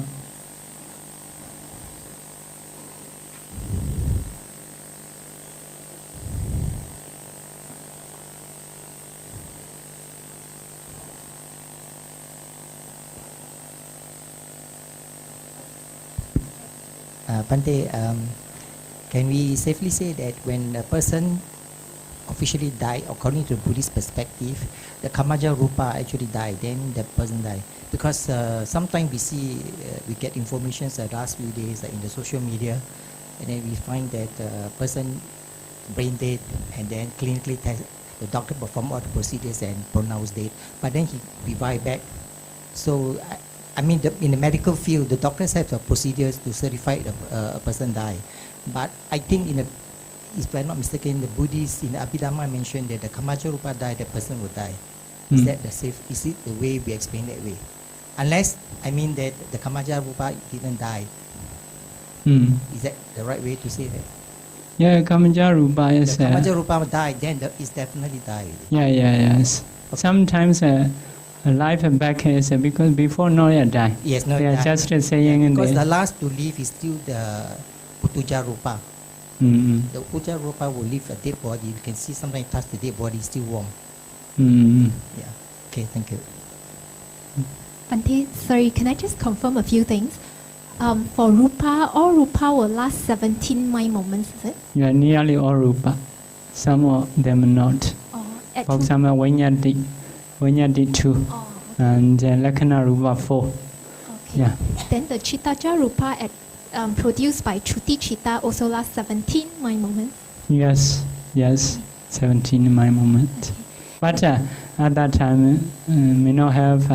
Bhante, can we safely say that when a person officially died, according to Buddhist perspective, the Kamaja Rupa actually died, then the person died? Because sometimes we see, we get information the last few days in the social media, and then we find that the person brain dead, and then clinically test, the doctor performed all the procedures and pronounced dead, but then he revived back. So, I mean, in the medical field, the doctors have the procedures to certify a person die. But I think if I'm not mistaken, the Buddhists in the Abhidhamma mentioned that the Kamaja Rupa died, the person will die. Is that the safe? Is it the way we explain that way? Unless, I mean that the Kamaja Rupa didn't die. Is that the right way to say that? Yeah, Kamaja Rupa is... The Kamaja Rupa died, then it's definitely died. Yes. Okay. Sometimes life back is because before not yet die. Yes, not they yet are just saying... because the last to leave is still the Uttuja Rupa. The Uttuja Rupa will leave a dead body. You can see sometimes touch the dead body, still warm. Yeah. Okay, thank you. Bhante, sorry, can I just confirm a few things? For Rupa, all Rupa will last 17 mind moments, is it? Yeah, nearly all Rupa. Some of them not. For example, Vanyadi 2 and Lakkhana Rupa 4. Okay. Yeah. Then the Chittaja Rupa at produced by Chuti Chitta also lasts 17 mind moments? Yes, yes, 17 mind moment. But at that time, may not have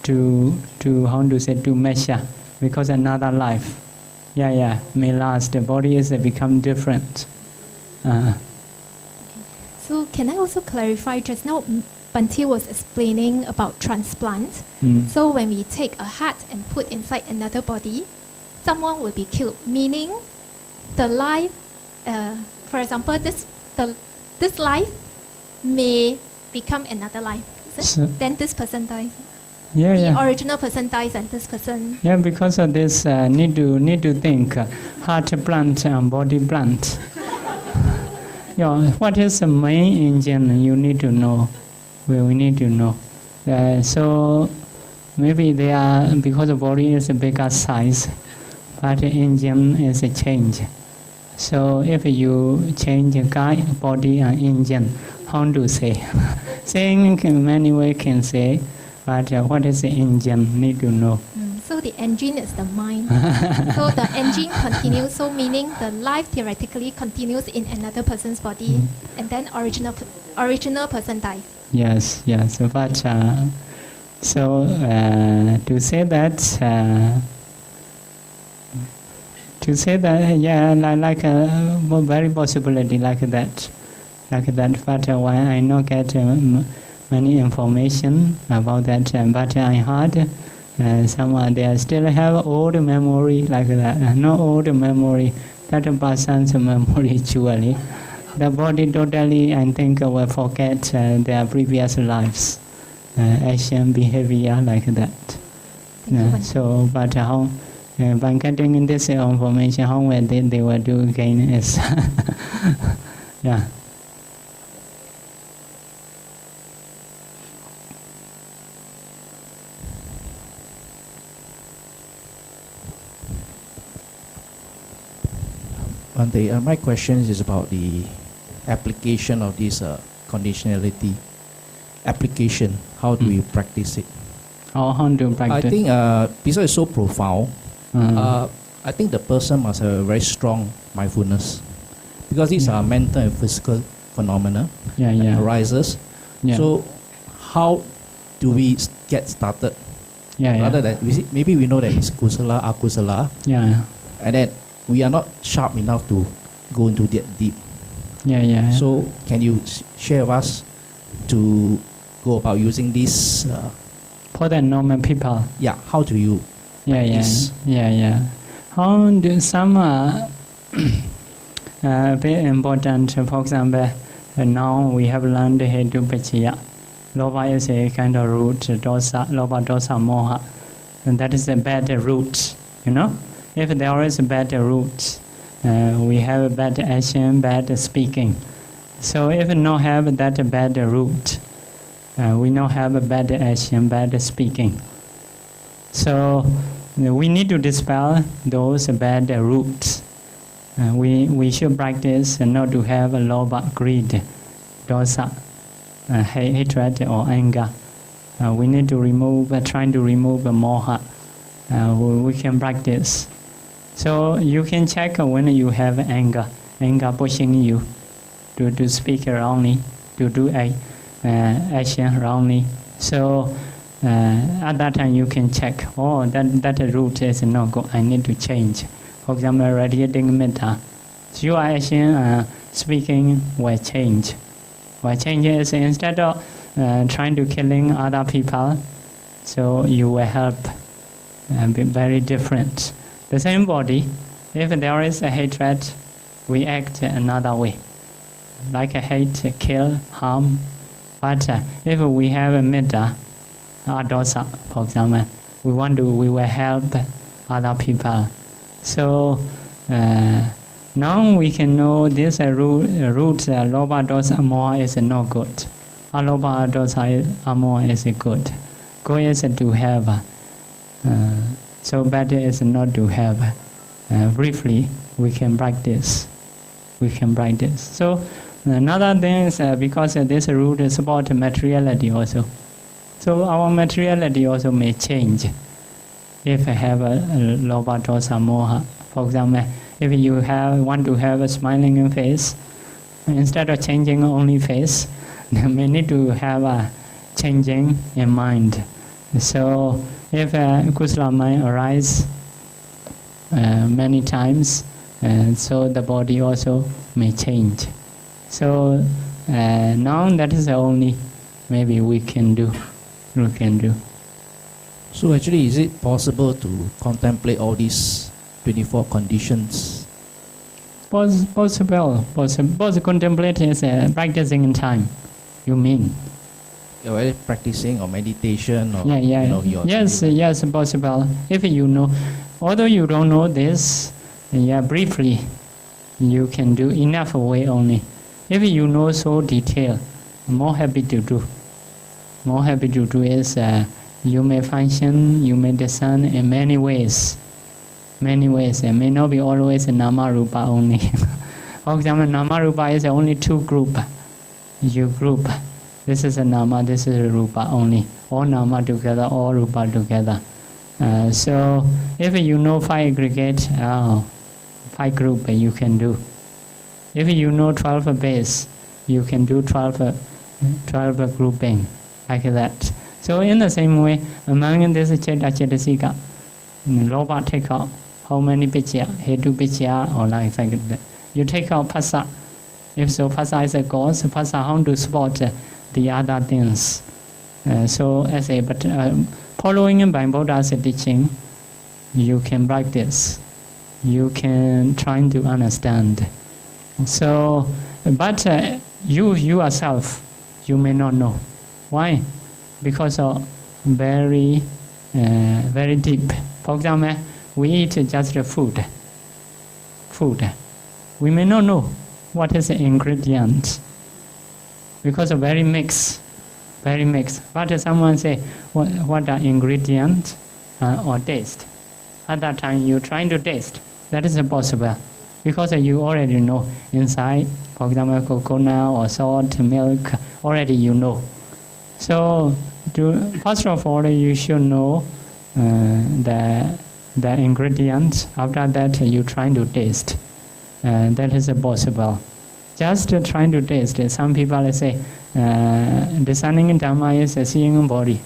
to how to say, to measure, because another life, may last. The body is become different. So can I also clarify, just now Bhante was explaining about transplant. So when we take a heart and put inside another body, someone will be killed, meaning the life, for example, this life may become another life. Is it? So- Then this person dies. Yeah, The yeah. original person dies and this person. Yeah, because of this, need to think heart plant and body plant. What is the main engine? You need to know. We need to know. So maybe they are, because the body is a bigger size, but the engine is a change. So if you change guy, body and engine, how to say? Saying in many ways can say, but what is the engine? Need to know. So the engine is the mind. So the engine continues, so meaning the life theoretically continues in another person's body, and then original person dies. Yes, yes. But so to say that, yeah, like a very possibility like that. But why I not get many information about that. But I heard someone they still have old memory like that. No old memory. That person's memory actually. The body totally, I think, will forget their previous lives, action, behavior like that. So, but how, by getting this information, how will they will do again is, yeah. Bhante, my question is about the application of this conditionality. Application, how do we practice it? How to practice? I think because it's so profound, I think the person must have a very strong mindfulness, because these are mental and physical phenomena that arises. Yeah. So how do we get started? Yeah. Rather than maybe we know that it's kusala, akusala, Yeah. and then we are not sharp enough to go into that deep. Yeah. So can you share with us to go about using this? For the normal people. How do you? practice? Yeah. How do some very important? For example, now we have learned Hetu Pachiya. Loba is a kind of root, dosa, loba, dosa, moha, and that is a bad root. If there is a bad root, we have a bad action, bad speaking. So if not have that bad root, we not have a bad action, bad speaking. So we need to dispel those bad roots. We should practice not to have a loba, greed, dosa, hatred or anger. We need to remove, trying to remove moha. We can practice. So you can check when you have anger pushing you to speak wrongly, to do action wrongly. So at that time you can check, that root is not good, I need to change. For example, radiating metta. Your action, speaking will change. What changes instead of trying to killing other people, so you will help be very different. The same body, if there is a hatred, we act another way. Like a hate, kill, harm. But if we have a metta, dosa, for example, we will help other people. So now we can know this root loba, dosa, moha is not good. Aloba, dosa, moha is good. Good is to have. So bad is not to have. Briefly, we can practice. So another thing is because this root is about materiality also. So our materiality also may change. if I have a lobha, dosa, moha. For example, if you want to have a smiling face, instead of changing only face, we need to have a changing in mind. So if kusala mind arises many times, so the body also may change. So now that is the only maybe we can do. So actually, is it possible to contemplate all these 24 conditions? Possible. Contemplate is practicing in time. You mean? Whether practicing or meditation or Yeah. You know, your Yes, possible. If you know, although you don't know this, briefly, you can do enough way only. If you know so detail, more happy to do. More happy to do is you may function, you may discern in many ways. It may not be always a nama rupa only. For example, nama rupa is only two group. You group. This is a nama, this is a rupa only. All nama together, all rupa together. So if you know 5 aggregate, 5 group you can do. If you know 12 base, you can do 12 grouping like that. So in the same way, among this Cetasika, Lobha take out how many pichya, hetu pichya, or like that. You take out phassa. If so, phassa is a cause. Phassa how to support the other things. Following by Buddha's teaching, you can practice. You can try to understand. So, but you yourself, you may not know. Why? Because of very deep. For example, we eat just food. We may not know what is the ingredient because of very mixed. But someone say, what are ingredient or taste? At that time, you trying to taste. That is possible because you already know inside. For example, coconut or salt, milk. Already you know. So, first of all, you should know the ingredients. After that, you trying to taste. That is possible. Just trying to taste. Some people say, discerning Dhamma is seeing body,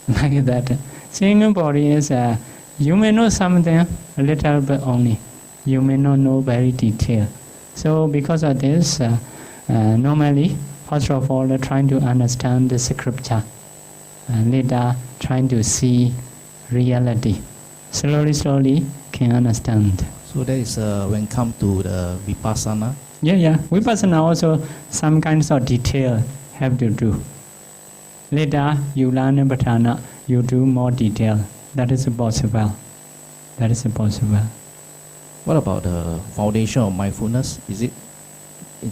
like that. Seeing body is, you may know something a little bit only. You may not know very detailed. So because of this, normally, first of all, trying to understand the scripture. Later, trying to see reality. Slowly can understand. So that is when come to the vipassana. Yeah. Vipassana also some kinds of detail have to do. Later you learn Bhatana, you do more detail. That is possible. What about the foundation of mindfulness? Is it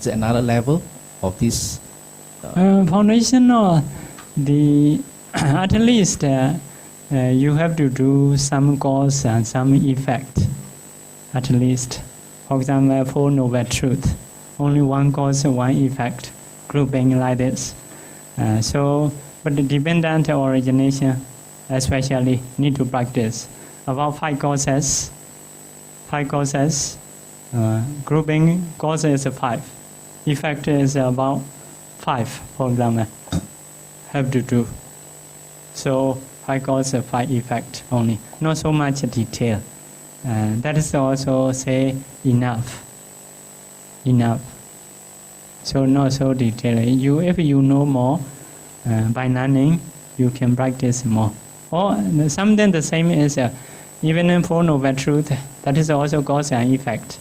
another level of this? Foundation or the at least you have to do some cause and some effect. At least, for example, Four Noble Truth, only one cause, one effect, grouping like this. But the dependent origination, especially, need to practice. About 5 causes. Grouping cause is 5. Effect is about 5, for example. Have to do. So 5 causes, 5 effect only. Not so much detail. That is also say enough. So not so detailed. If you know more by learning, you can practice more. Or something the same is even in Four Noble Truth, that is also cause and effect.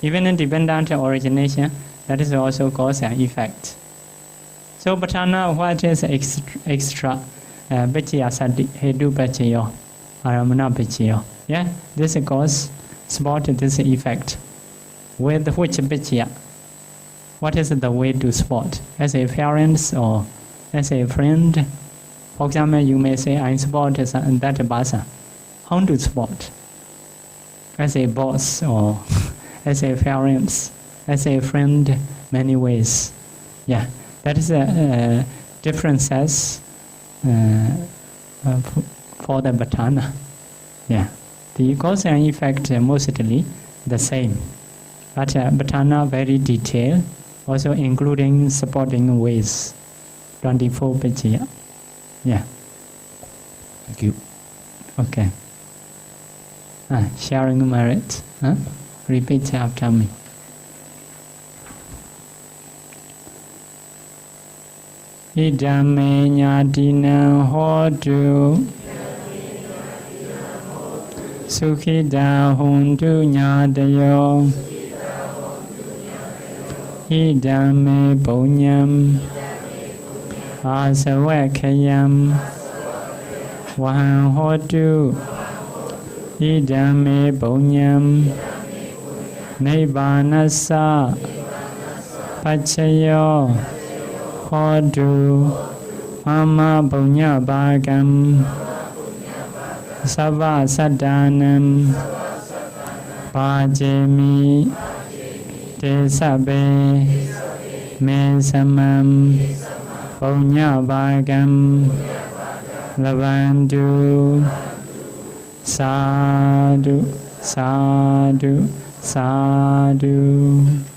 Even in dependent origination, that is also cause and effect. So Bhatana, what is extra? Bhajya sati hedu bhajayo, aramana bhajayo. Yeah, this cause support this effect. With which bhajya? What is the way to support? As a parent or as a friend? For example, you may say, I support that bhasa. How to support? As a boss or as a parent, as a friend, many ways. Yeah, that is a differences for the Bhatana. Yeah. The cause and effect are mostly the same. But Bhatana very detailed, also including supporting ways. 24 page. Yeah. Thank you. Okay. Sharing merit. Repeat after me. Idame nyadina hodu Sukhida hundu nyadayo Idame punyam Asawakayam Wahan hodu Idame punyam Nibbanasa Pachayo Hodu Mama punya bagam Sava sadanam Pajemi Desabe Mesamam Punya bagam Lavandu Sadhu Sadhu Sadhu